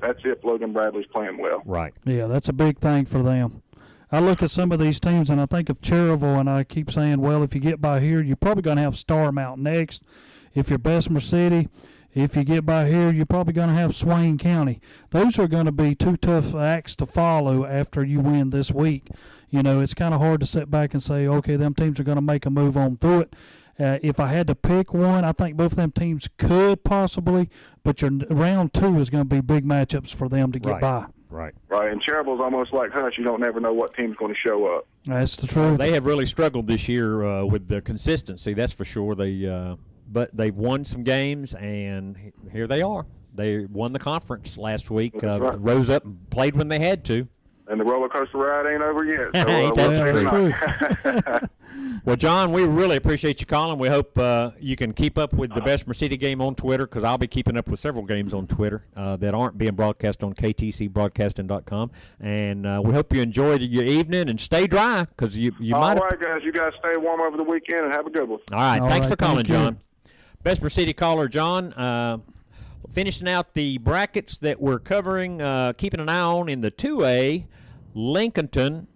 that's if Logan Bradley's playing well. Right. Yeah, that's a big thing for them. I look at some of these teams, and I think of Cherryville, and I keep saying, well, if you get by here, you're probably going to have Star Mountain next. If you're Bessemer City, if you get by here, you're probably going to have Swain County. Those are going to be two tough acts to follow after you win this week. It's kind of hard to sit back and say, okay, them teams are going to make a move on through it. If I had to pick one, I think both of them teams could possibly, but your round 2 is going to be big matchups for them to get by. Right. And Cherryble's almost like Hush. You don't never know what team's going to show up. That's the truth. They have really struggled this year with the consistency, that's for sure. But they've won some games, and here they are. They won the conference last week, rose up and played when they had to. And the roller coaster ride ain't over yet. So, ain't that true? Well, John, we really appreciate you calling. We hope you can keep up with the Bessemer City game on Twitter, because I'll be keeping up with several games on Twitter that aren't being broadcast on ktcbroadcasting.com. And we hope you enjoyed your evening and stay dry, because you might. All right, guys. You guys stay warm over the weekend and have a good one. All right. Thanks for calling, John. Bessemer City caller, John. Finishing out the brackets that we're covering, keeping an eye on in the 2A, Lincolnton,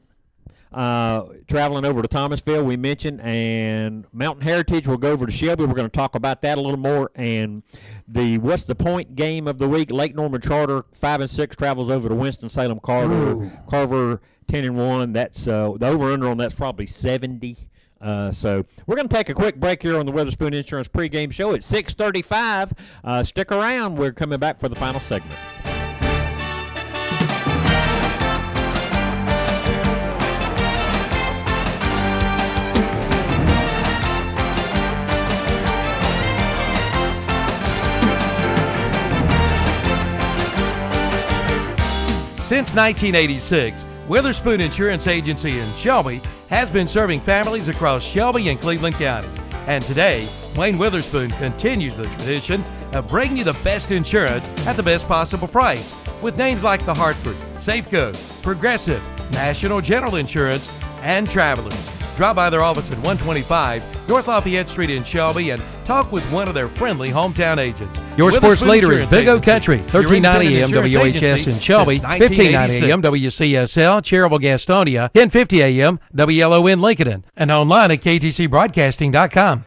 traveling over to Thomasville, we mentioned, and Mountain Heritage will go over to Shelby. We're going to talk about that a little more. And the What's the Point game of the week, Lake Norman Charter 5-6 travels over to Winston-Salem Carver. Carver 10-1. That's the over-under on that's probably 70. So we're going to take a quick break here on the Weatherspoon Insurance pregame show at 6:35. Stick around. We're coming back for the final segment. Since 1986, Weatherspoon Insurance Agency in Shelby has been serving families across Shelby and Cleveland County. And today, Wayne Weatherspoon continues the tradition of bringing you the best insurance at the best possible price. with names like the Hartford, Safeco, Progressive, National General Insurance, and Travelers. Drop by their office at 125 North Lafayette Street in Shelby and talk with one of their friendly hometown agents. Your sports Witherspoon leader is Insurance Big O Agency, Country, your 1390 AM independent insurance WHS agency in Shelby, since 1590 AM 1986. WCSL, Cherryville, Gastonia, 1050 AM WLON Lincoln, and online at ktcbroadcasting.com.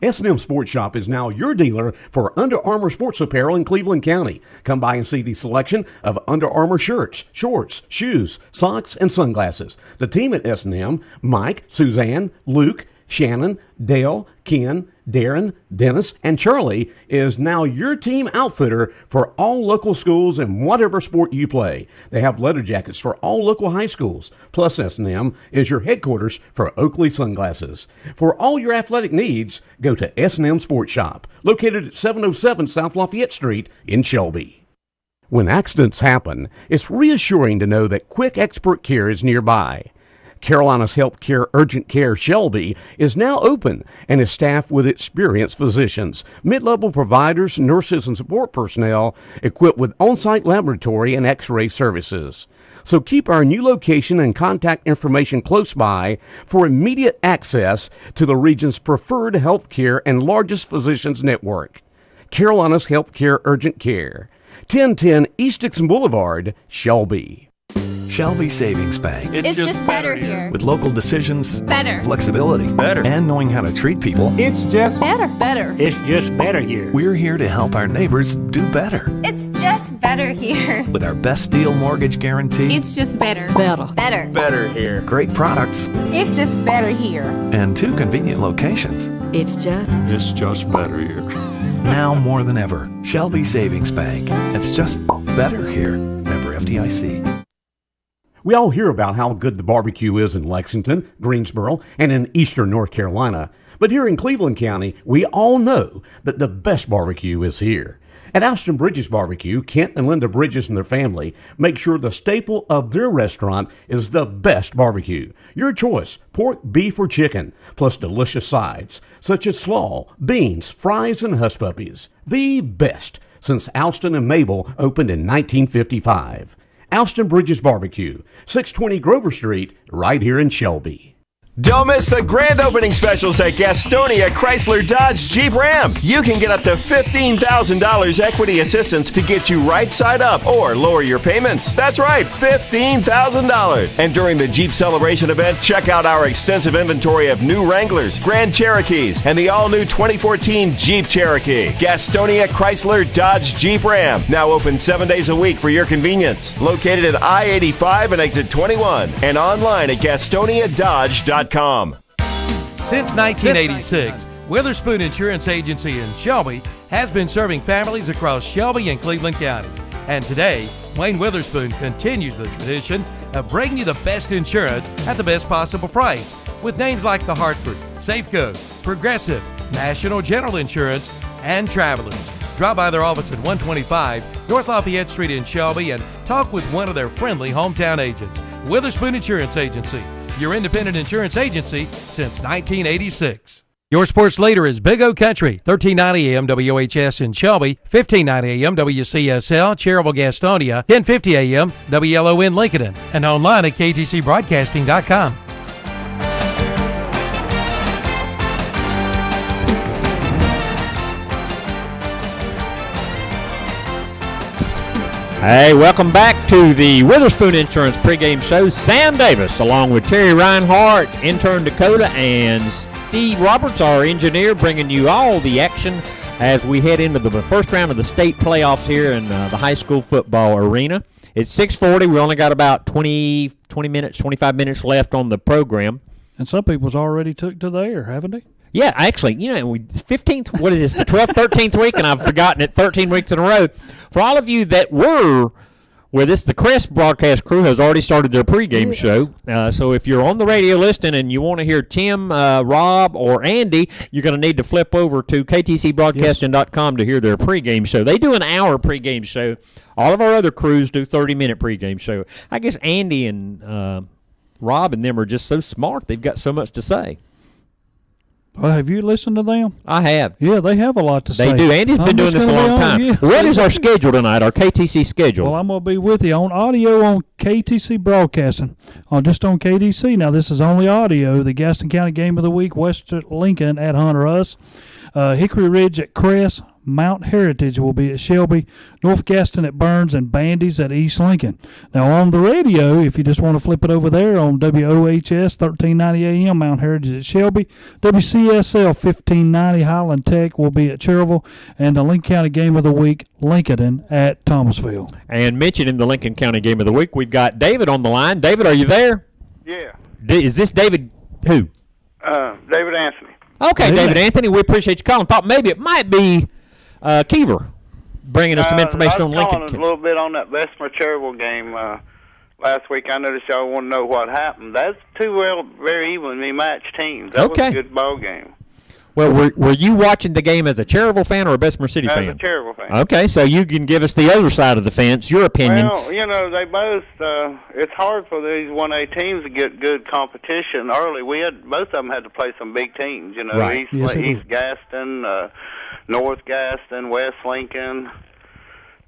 S&M Sports Shop is now your dealer for Under Armour sports apparel in Cleveland County. Come by and see the selection of Under Armour shirts, shorts, shoes, socks, and sunglasses. The team at S&M, Mike, Suzanne, Luke, Shannon, Dale, Ken, Darren, Dennis, and Charlie, is now your team outfitter for all local schools in whatever sport you play. They have leather jackets for all local high schools. Plus, S&M is your headquarters for Oakley Sunglasses. For all your athletic needs, go to S&M Sports Shop, located at 707 South Lafayette Street in Shelby. When accidents happen, it's reassuring to know that quick expert care is nearby. Carolina's Healthcare Urgent Care Shelby is now open and is staffed with experienced physicians, mid-level providers, nurses, and support personnel equipped with on-site laboratory and x-ray services. So keep our new location and contact information close by for immediate access to the region's preferred healthcare and largest physicians network. Carolina's Healthcare Urgent Care, 1010 East Dixon Boulevard, Shelby. Shelby Savings Bank. It's just better here. With local decisions, Better. flexibility, Better. and knowing how to treat people, It's just better. Better. It's just better here. we're here to help our neighbors do better. It's just better here. With our best deal mortgage guarantee, It's just better. Better. Better. better here. Great products, It's just better here. and 2 convenient locations. It's just better here. Now more than ever, Shelby Savings Bank. It's just better here. Member FDIC. We all hear about how good the barbecue is in Lexington, Greensboro, and in eastern North Carolina. But here in Cleveland County, we all know that the best barbecue is here. At Alston Bridges Barbecue, Kent and Linda Bridges and their family make sure the staple of their restaurant is the best barbecue. Your choice, pork, beef, or chicken, plus delicious sides, such as slaw, beans, fries, and hush puppies. The best since Alston and Mabel opened in 1955. Alston Bridges Barbecue, 620 Grover Street, right here in Shelby. Don't miss the grand opening specials at Gastonia Chrysler Dodge Jeep Ram. You can get up to $15,000 equity assistance to get you right side up or lower your payments. That's right, $15,000. And during the Jeep Celebration event, check out our extensive inventory of new Wranglers, Grand Cherokees, and the all-new 2014 Jeep Cherokee. Gastonia Chrysler Dodge Jeep Ram. Now open 7 days a week for your convenience. Located at I-85 and exit 21 and online at GastoniaDodge.com. Since 1986, Witherspoon Insurance Agency in Shelby has been serving families across Shelby and Cleveland County. And today, Wayne Witherspoon continues the tradition of bringing you the best insurance at the best possible price with names like the Hartford, Safeco, Progressive, National General Insurance, and Travelers. Drop by their office at 125 North Lafayette Street in Shelby and talk with one of their friendly hometown agents. Witherspoon Insurance Agency, your independent insurance agency since 1986. Your sports leader is Big O Country, 1390 AM WHS in Shelby, 1590 AM WCSL, Cherryville, Gastonia, 1050 AM WLON Lincoln, and online at ktcbroadcasting.com. Hey, welcome back to the Witherspoon Insurance pregame show. Sam Davis, along with Terry Reinhardt, intern Dakota, and Steve Roberts, our engineer, bringing you all the action as we head into the first round of the state playoffs here in the high school football arena. It's 6:40. We only got about 20 minutes, 25 minutes left on the program. And some people's already took to the air, haven't they? Yeah, actually, 15th, what is this, the 12th, 13th week, and I've forgotten it, 13 weeks in a row. For all of you that were with us, the Crest broadcast crew has already started their pregame show. So if you're on the radio listening and you want to hear Tim, Rob, or Andy, you're going to need to flip over to ktcbroadcasting.com to hear their pregame show. They do an hour pregame show. All of our other crews do 30-minute pregame show. I guess Andy and Rob and them are just so smart. They've got so much to say. Well, have you listened to them? I have. Yeah, they have a lot to say. They do. Andy's been doing this a long time. Yeah. What is our schedule tonight, our KTC schedule? Well, I'm going to be with you on audio on KTC Broadcasting, just on KDC. Now, this is only audio. The Gaston County Game of the Week, West Lincoln at Hunter Huss. Hickory Ridge at Crest. Mount Heritage will be at Shelby, North Gaston at Burns, and Bandy's at East Lincoln. Now, on the radio, if you just want to flip it over there on WOHS 1390 AM, Mount Heritage at Shelby, WCSL 1590 Highland Tech will be at Cherville, and the Lincoln County Game of the Week, Lincoln at Thomasville. And mentioning the Lincoln County Game of the Week, we've got David on the line. David, are you there? Yeah. Is this David who? David Anthony. Okay, David Anthony, we appreciate you calling. Thought maybe it might be Kiever bringing us some information on Lincoln. I was calling a little bit on that Bessemer Cherville game last week. I noticed y'all want to know what happened. That's two very evenly matched teams. That was a good ball game. Well, were you watching the game as a Cherville fan or a Bessemer City fan? As a Cherville fan. Okay, so you can give us the other side of the fence, your opinion. Well, you know, they both. It's hard for these 1A teams to get good competition early. Both of them had to play some big teams. You know, right. East Gaston, North Gaston, West Lincoln,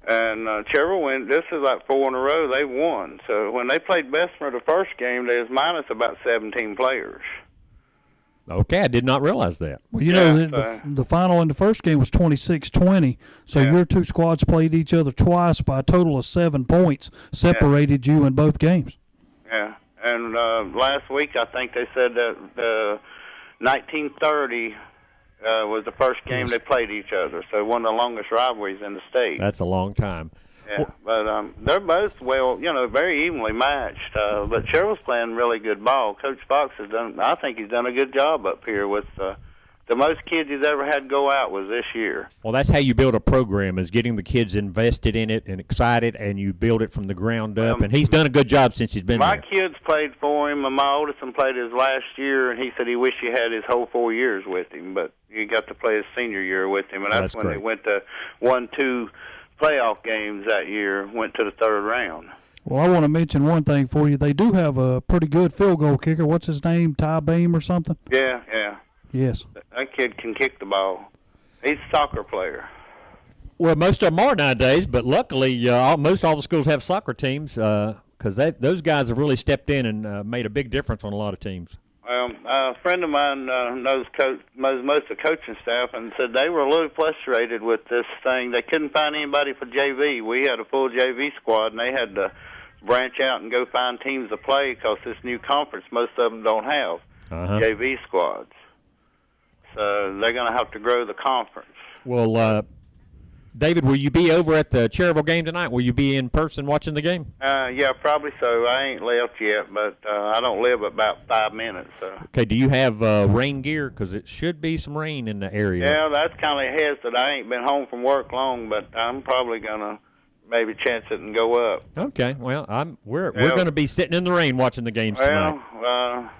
and Cherville went. This is like 4 in a row they won. So when they played Bessemer the first game, they was minus about 17 players. Okay, I did not realize that. Well, you know, the final in the first game was 26-20, so your two squads played each other twice by a total of 7 points, separated you in both games. Yeah, and last week I think they said that 1930 was the first game they played each other, so one of the longest rivalries in the state. That's a long time. Yeah, but they're both very evenly matched. But Cherville's playing really good ball. Coach Fox I think he's done a good job up here with the most kids he's ever had go out was this year. Well, that's how you build a program, is getting the kids invested in it and excited, and you build it from the ground up. And he's done a good job since he's been there. My kids played for him, and my oldest one played his last year, and he said he wished he had his whole 4 years with him, but he got to play his senior year with him, and that's when great. They went to 1-2 playoff games that year, went to the third round. Well, I want to mention one thing for you. They do have a pretty good field goal kicker. What's his name? Ty Beam or something? Yeah. Yes. That kid can kick the ball. He's a soccer player. Well, most of them are nowadays, but luckily most all the schools have soccer teams because those guys have really stepped in and made a big difference on a lot of teams. Well, a friend of mine knows most of the coaching staff and said they were a little frustrated with this thing. They couldn't find anybody for JV. We had a full JV squad, and they had to branch out and go find teams to play because this new conference, most of them don't have JV squads. So they're going to have to grow the conference. Well, David, will you be over at the Cherville game tonight? Will you be in person watching the game? Yeah, probably so. I ain't left yet, but I don't live about 5 minutes. So. Okay, do you have rain gear? Because it should be some rain in the area. Yeah, that's kind of hesitant. I ain't been home from work long, but I'm probably going to maybe chance it and go up. Okay, well, we're going to be sitting in the rain watching the games tonight.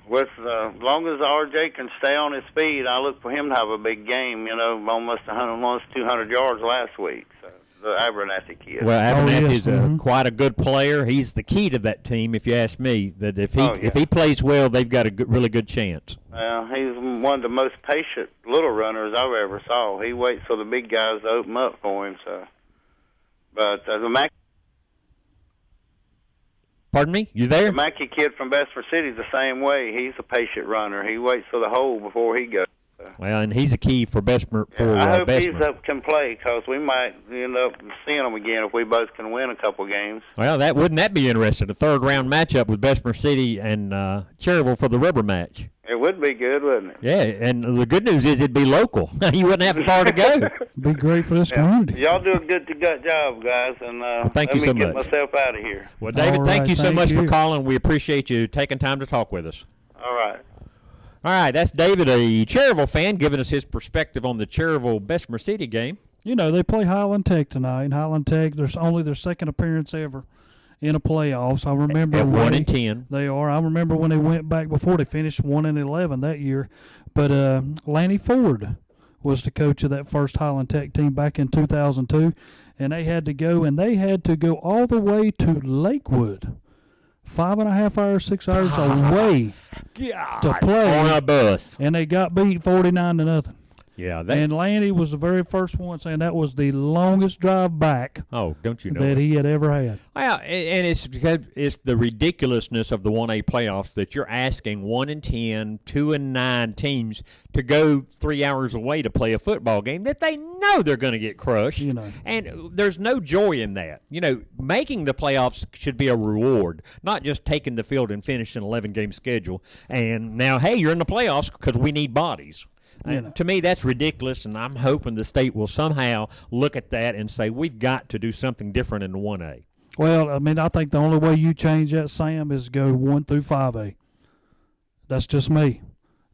With as long as RJ can stay on his feet, I look for him to have a big game. You know, almost 200 yards last week. So, the Abernathy kid. Well, Abernathy's quite a good player. He's the key to that team, if you ask me. That if he plays well, they've got a really good chance. He's one of the most patient little runners I've ever saw. He waits for the big guys to open up for him. So, but the Mackey. Pardon me? You there? The Mackey kid from Bessemer City is the same way. He's a patient runner. He waits for the hole before he goes. Well, and he's a key for Bessemer. I hope he can play because we might end up seeing him again if we both can win a couple games. Well, wouldn't that be interesting? A third-round matchup with Bessemer City and Cherville for the rubber match. It would be good, wouldn't it? Yeah, and the good news is it'd be local. You wouldn't have far to go. It'd be great for this community. Y'all do a good job, guys, and thank you so much. Let me get myself out of here. Well, David, thank you so much for calling. We appreciate you taking time to talk with us. All right. All right, that's David, a Cherville fan, giving us his perspective on the Cherville-Bessemer City game. You know, they play Highland Tech tonight. Highland Tech, there's only their second appearance ever in a playoffs. I remember at 1-10. They are. I remember when they went back before they finished 1-11 that year. But Lanny Ford was the coach of that first Highland Tech team back in 2002, and they had to go all the way to Lakewood 5.5 hours, 6 hours away to play on a bus, and they got beat 49-0. Yeah, and Lanny was the very first one saying that was the longest drive back. Oh, don't you know that it? he had ever had? Well, and it's because it's the ridiculousness of the 1A playoffs that you're asking 1-10, 2-9 teams to go 3 hours away to play a football game that they know they're going to get crushed. And there's no joy in that. Making the playoffs should be a reward, not just taking the field and finishing an 11-game schedule. And now, hey, you're in the playoffs because we need bodies. To me, that's ridiculous, and I'm hoping the state will somehow look at that and say we've got to do something different in the 1A. Well, I mean, I think the only way you change that, Sam, is go 1 through 5A. That's just me.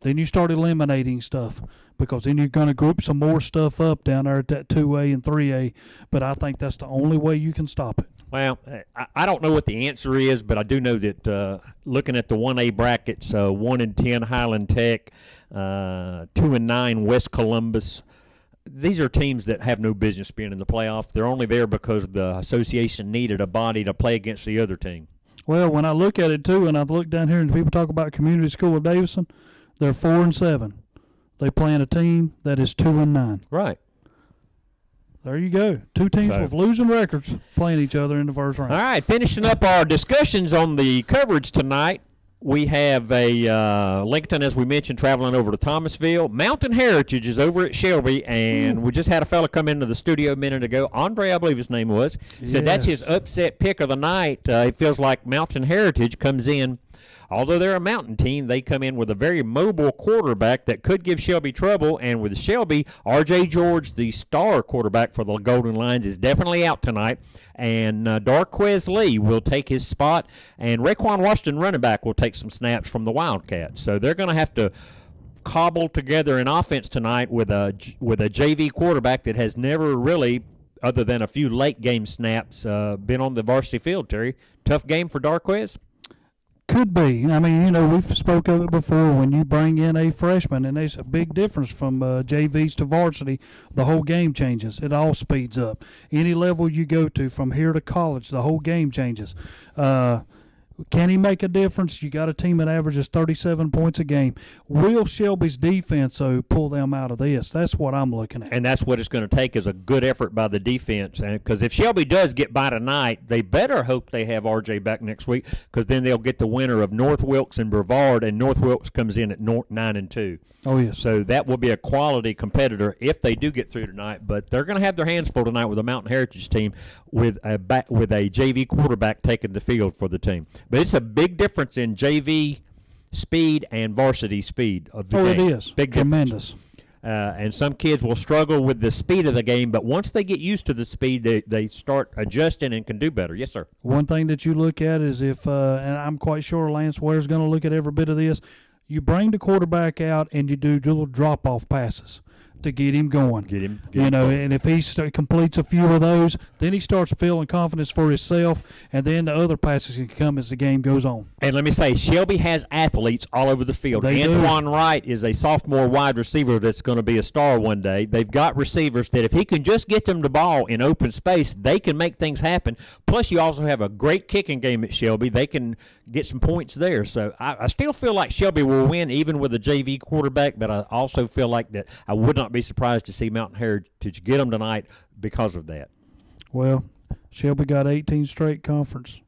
Then you start eliminating stuff because then you're going to group some more stuff up down there at that 2A and 3A. But I think that's the only way you can stop it. Well, I don't know what the answer is, but I do know that looking at the 1A brackets, 1-10 Highland Tech, 2-9 West Columbus, these are teams that have no business being in the playoff. They're only there because the association needed a body to play against the other team. Well, when I look at it, too, and I've looked down here and people talk about Community School of Davison, they're 4-7. They play in a team that is 2-9. Right. There you go. Two teams with losing records playing each other in the first round. All right, finishing up our discussions on the coverage tonight, we have a Lincoln, as we mentioned, traveling over to Thomasville. Mountain Heritage is over at Shelby, and we just had a fella come into the studio a minute ago. Andre, I believe his name was. Said that's his upset pick of the night. It feels like Mountain Heritage comes in. Although they're a mountain team, they come in with a very mobile quarterback that could give Shelby trouble. And with Shelby, R.J. George, the star quarterback for the Golden Lions, is definitely out tonight. And Darquez Lee will take his spot. And Raekwon Washington, running back, will take some snaps from the Wildcats. So they're going to have to cobble together an offense tonight with a JV quarterback that has never really, other than a few late game snaps, been on the varsity field, Terry. Tough game for Darquez? Could be. I mean, we've spoke of it before. When you bring in a freshman, and there's a big difference from JVs to varsity, the whole game changes. It all speeds up. Any level you go to, from here to college, the whole game changes. Can he make a difference? You got a team that averages 37 points a game. Will Shelby's defense, though, pull them out of this? That's what I'm looking at. And that's what it's going to take, is a good effort by the defense. Because if Shelby does get by tonight, they better hope they have RJ back next week, because then they'll get the winner of North Wilkes and Brevard, and North Wilkes comes in at 9-2. Oh, yes. So that will be a quality competitor if they do get through tonight. But they're going to have their hands full tonight with a Mountain Heritage team with a JV quarterback taking the field for the team. But it's a big difference in JV speed and varsity speed of the game. Oh, it is. Big tremendous. And some kids will struggle with the speed of the game, but once they get used to the speed, they start adjusting and can do better. Yes, sir. One thing that you look at is if, and I'm quite sure Lance Ware's going to look at every bit of this, you bring the quarterback out and you do little drop-off passes to get him going. Get him going. And if he completes a few of those, then he starts feeling confidence for himself, and then the other passes can come as the game goes on. And let me say, Shelby has athletes all over the field. Antoine Wright is a sophomore wide receiver that's going to be a star one day. They've got receivers that if he can just get them the ball in open space, they can make things happen. Plus, you also have a great kicking game at Shelby. They can get some points there. So I still feel like Shelby will win even with a JV quarterback, but I also feel like that I would not be surprised to see Mountain Heritage get them tonight because of that. Well, Shelby got 18 straight conference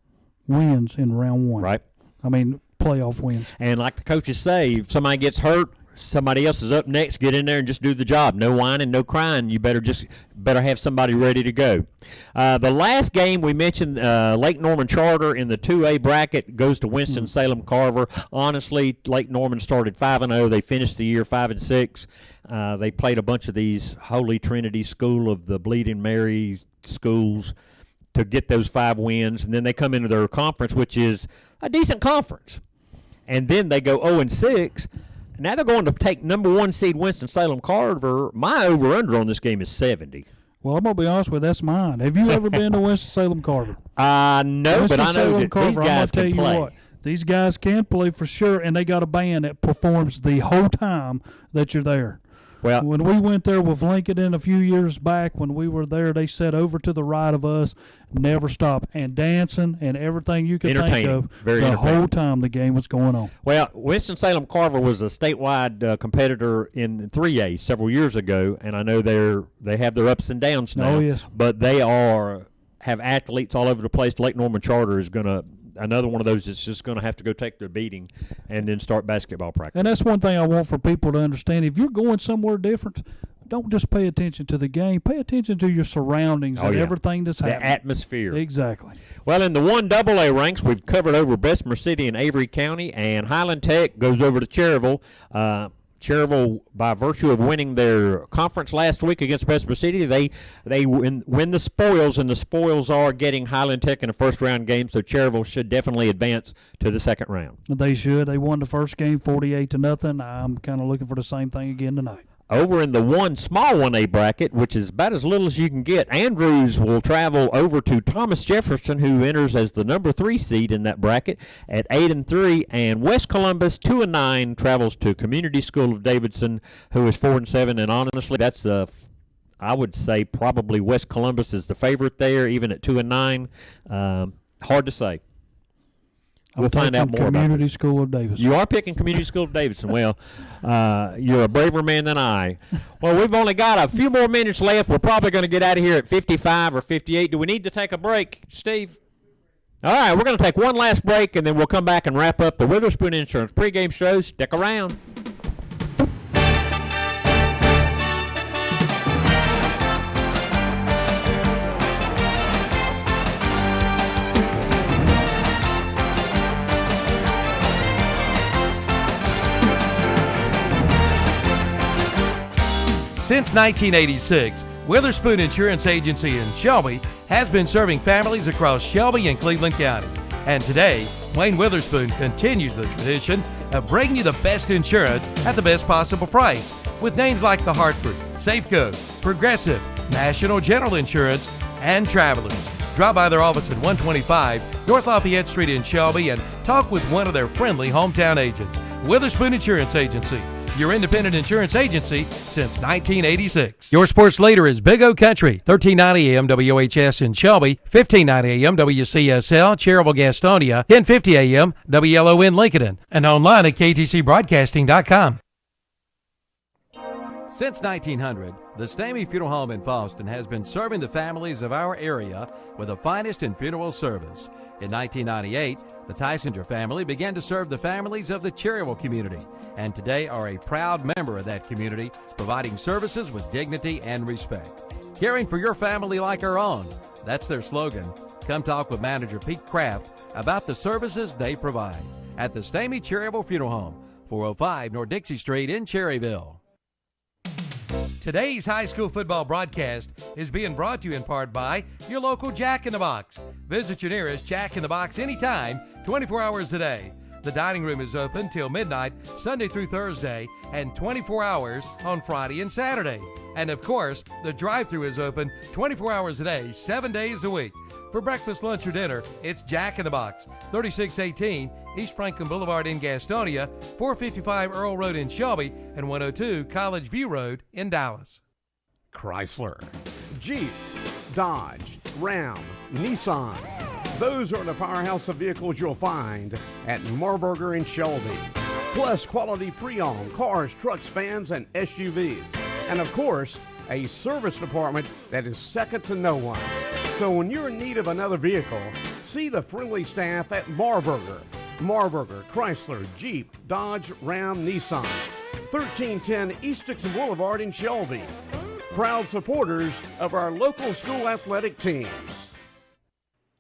wins in round one. Right. I mean, playoff wins. And like the coaches say, if somebody gets hurt, somebody else is up next. Get in there and just do the job. No whining, no crying. You better have somebody ready to go. The last game we mentioned, Lake Norman Charter in the 2A bracket goes to Winston-Salem Carver. Honestly, Lake Norman started 5-0. They finished the year 5-6. They played a bunch of these Holy Trinity School of the Bleeding Mary schools to get those 5 wins, and then they come into their conference, which is a decent conference. And then they go 0-6. Now they're going to take number 1 seed Winston-Salem Carver. My over-under on this game is 70. Well, I'm going to be honest with you, that's mine. Have you ever been to Winston-Salem Carver? No, but I know that these guys can play. These guys can play for sure, and they got a band that performs the whole time that you're there. Well, when we went there with Lincoln a few years back, when we were there, they sat over to the right of us, never stopped, and dancing and everything you could think of. Very the whole time the game was going on. Well, Winston-Salem Carver was a statewide competitor in 3A several years ago, and I know they have their ups and downs now. Oh, yes. But they have athletes all over the place. Lake Norman Charter is going to another one of those that's just going to have to go take their beating and then start basketball practice. And that's one thing I want for people to understand. If you're going somewhere different, don't just pay attention to the game. Pay attention to your surroundings and everything that's happening. The atmosphere. Exactly. Well, in the 1AA ranks, we've covered over Bessemer City and Avery County, and Highland Tech goes over to Cherryville. Cherryville, by virtue of winning their conference last week against Bessemer City, they win the spoils, and the spoils are getting Highland Tech in a first-round game, so Cherryville should definitely advance to the second round. They should. They won the first game 48-0. I'm kind of looking for the same thing again tonight. Over in the small 1A bracket, which is about as little as you can get, Andrews will travel over to Thomas Jefferson, who enters as the number 3 seed in that bracket at 8-3, and West Columbus 2-9 travels to Community School of Davidson, who is 4-7. And honestly, that's I would say probably West Columbus is the favorite there, even at 2-9. Hard to say. We'll find out more about Community School of Davidson. You are picking Community School of Davidson. Well, you're a braver man than I. Well, we've only got a few more minutes left. We're probably going to get out of here at 55 or 58. Do we need to take a break, Steve? All right, we're going to take one last break, and then we'll come back and wrap up the Witherspoon Insurance pregame show. Stick around. Since 1986, Witherspoon Insurance Agency in Shelby has been serving families across Shelby and Cleveland County. And today, Wayne Witherspoon continues the tradition of bringing you the best insurance at the best possible price with names like The Hartford, Safeco, Progressive, National General Insurance, and Travelers. Drop by their office at 125 North Lafayette Street in Shelby and talk with one of their friendly hometown agents. Witherspoon Insurance Agency, your independent insurance agency since 1986. Your sports leader is Big O Country, 1390 AM WOHS in Shelby, 1590 AM WCSL, Cherryville, Gastonia, 1050 AM WLON Lincoln, and online at ktcbroadcasting.com. Since 1900, the Stamey Funeral Home in Fallston has been serving the families of our area with the finest in funeral service. In 1998, the Tysinger family began to serve the families of the Cherryville community, and today are a proud member of that community, providing services with dignity and respect. Caring for your family like our own, that's their slogan. Come talk with manager Pete Kraft about the services they provide at the Stamey Cherryville Funeral Home, 405 North Dixie Street in Cherryville. Today's high school football broadcast is being brought to you in part by your local Jack in the Box. Visit your nearest Jack in the Box anytime, 24 hours a day. The dining room is open till midnight, Sunday through Thursday, and 24 hours on Friday and Saturday. And of course, the drive-thru is open 24 hours a day, 7 days a week. For breakfast, lunch, or dinner, it's Jack in the Box, 3618 East Franklin Boulevard in Gastonia, 455 Earl Road in Shelby, and 102 College View Road in Dallas. Chrysler, Jeep, Dodge, Ram, Nissan. Those are the powerhouse of vehicles you'll find at Marburger in Shelby. Plus quality pre-owned cars, trucks, vans, and SUVs. And of course, a service department that is second to no one. So when you're in need of another vehicle, see the friendly staff at Marburger. Marburger, Chrysler, Jeep, Dodge, Ram, Nissan. 1310 East Dixon Boulevard in Shelby. Proud supporters of our local school athletic teams.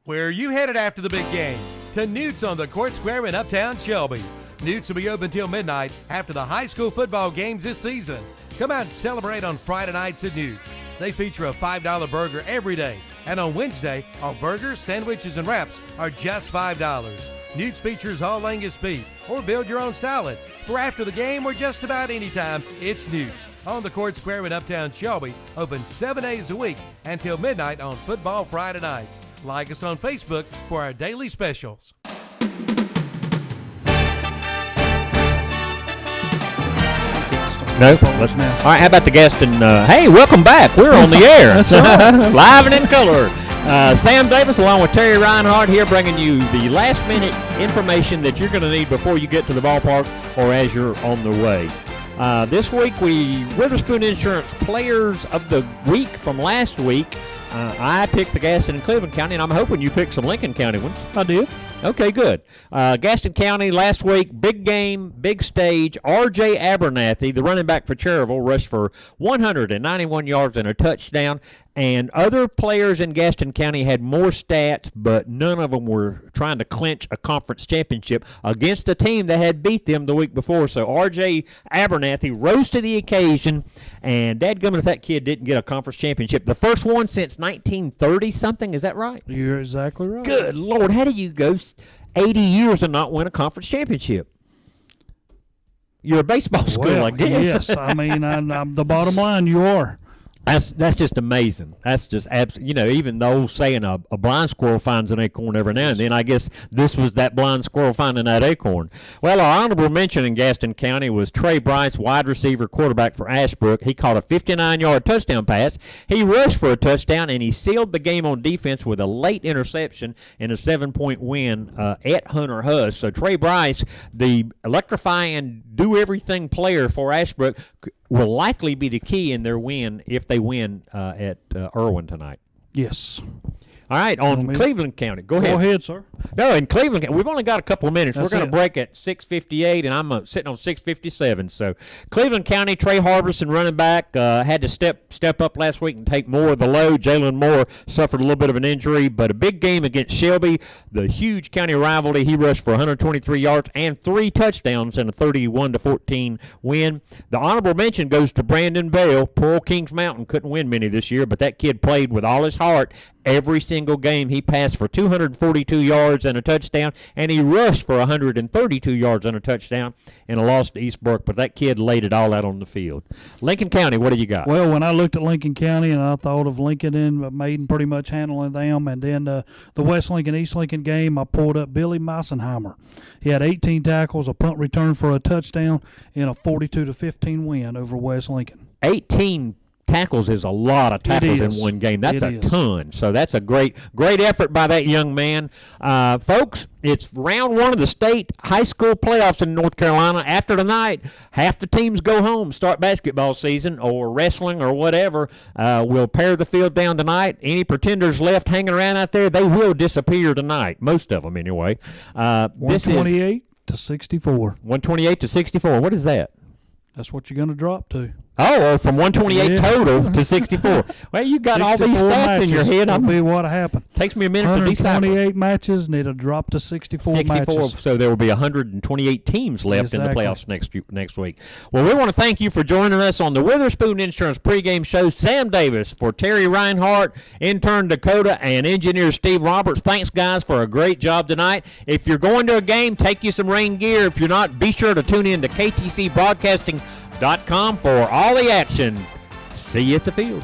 Where are you headed after the big game? To Newt's on the Court Square in Uptown Shelby. Newt's will be open till midnight after the high school football games this season. Come out and celebrate on Friday nights at Newt's. They feature a $5 burger every day. And on Wednesday, all burgers, sandwiches, and wraps are just $5. Newt's features all Angus beef or build your own salad. For after the game or just about any time, it's Newt's on the Court Square in Uptown Shelby, open 7 days a week until midnight on football Friday nights. Like us on Facebook for our daily specials. No. Polish now. All right, how about the Gaston? Hey, welcome back. We're on the air. That's right. Live and in color. Sam Davis along with Terry Reinhardt here bringing you the last-minute information that you're going to need before you get to the ballpark or as you're on the way. This week, Witherspoon Insurance Players of the Week from last week. I picked the Gaston and Cleveland County, and I'm hoping you picked some Lincoln County ones. I did. Okay, good. Gaston County last week, big game, big stage. R.J. Abernathy, the running back for Cherryville, rushed for 191 yards and a touchdown. And other players in Gaston County had more stats, but none of them were trying to clinch a conference championship against a team that had beat them the week before. So R.J. Abernathy rose to the occasion, and dadgummit if that kid didn't get a conference championship. The first one since 1930-something, is that right? You're exactly right. Good Lord, how do you go 80 years and not win a conference championship? You're a baseball school, I guess. Yes, I mean, I'm the bottom line, you are. That's just amazing. That's just even the old saying, a blind squirrel finds an acorn every now and then. I guess this was that blind squirrel finding that acorn. Well, our honorable mention in Gaston County was Trey Bryce, wide receiver, quarterback for Ashbrook. He caught a 59-yard touchdown pass. He rushed for a touchdown, and he sealed the game on defense with a late interception in a 7-point win at Hunter Huss. So Trey Bryce, the electrifying, do-everything player for Ashbrook, will likely be the key in their win if they win at Irwin tonight. Yes. All right, on Cleveland County. Go ahead. Go ahead, sir. No, in Cleveland County, we've only got a couple of minutes. That's We're going to break at 6:58, and I'm sitting on 6:57. So Cleveland County, Trey Harbison, running back, had to step up last week and take more of the load. Jalen Moore suffered a little bit of an injury, but a big game against Shelby, the huge county rivalry. He rushed for 123 yards and 3 touchdowns in a 31-14 win. The honorable mention goes to Brandon Bell. Poor old Kings Mountain couldn't win many this year, but that kid played with all his heart. Every single game he passed for 242 yards and a touchdown, and he rushed for 132 yards and a touchdown in a loss to East Burke, but that kid laid it all out on the field. Lincoln County, what do you got? Well, when I looked at Lincoln County and I thought of Lincoln and Maiden pretty much handling them, and then the West Lincoln-East Lincoln game, I pulled up Billy Meisenheimer. He had 18 tackles, a punt return for a touchdown, in a 42-15 win over West Lincoln. 18 tackles is a lot of tackles in one game. That's a ton. So that's a great effort by that young man. Folks, it's round 1 of the state high school playoffs in North Carolina. After tonight, half the teams go home, start basketball season or wrestling or whatever. We'll pare the field down tonight. Any pretenders left hanging around out there, they will disappear tonight. Most of them, anyway. 128 to 64. 128 to 64. What is that? That's what you're going to drop to. Oh, from 128 total to 64. Well, you got all these stats in your head. That'll be what happened. Takes me a minute to decipher. 128 matches, and it'll drop to 64 matches. So there will be 128 teams left in the playoffs next week. Well, we want to thank you for joining us on the Witherspoon Insurance pregame show. Sam Davis for Terry Reinhardt, intern Dakota, and engineer Steve Roberts. Thanks, guys, for a great job tonight. If you're going to a game, take you some rain gear. If you're not, be sure to tune in to KTC Broadcasting.com for all the action. See you at the field.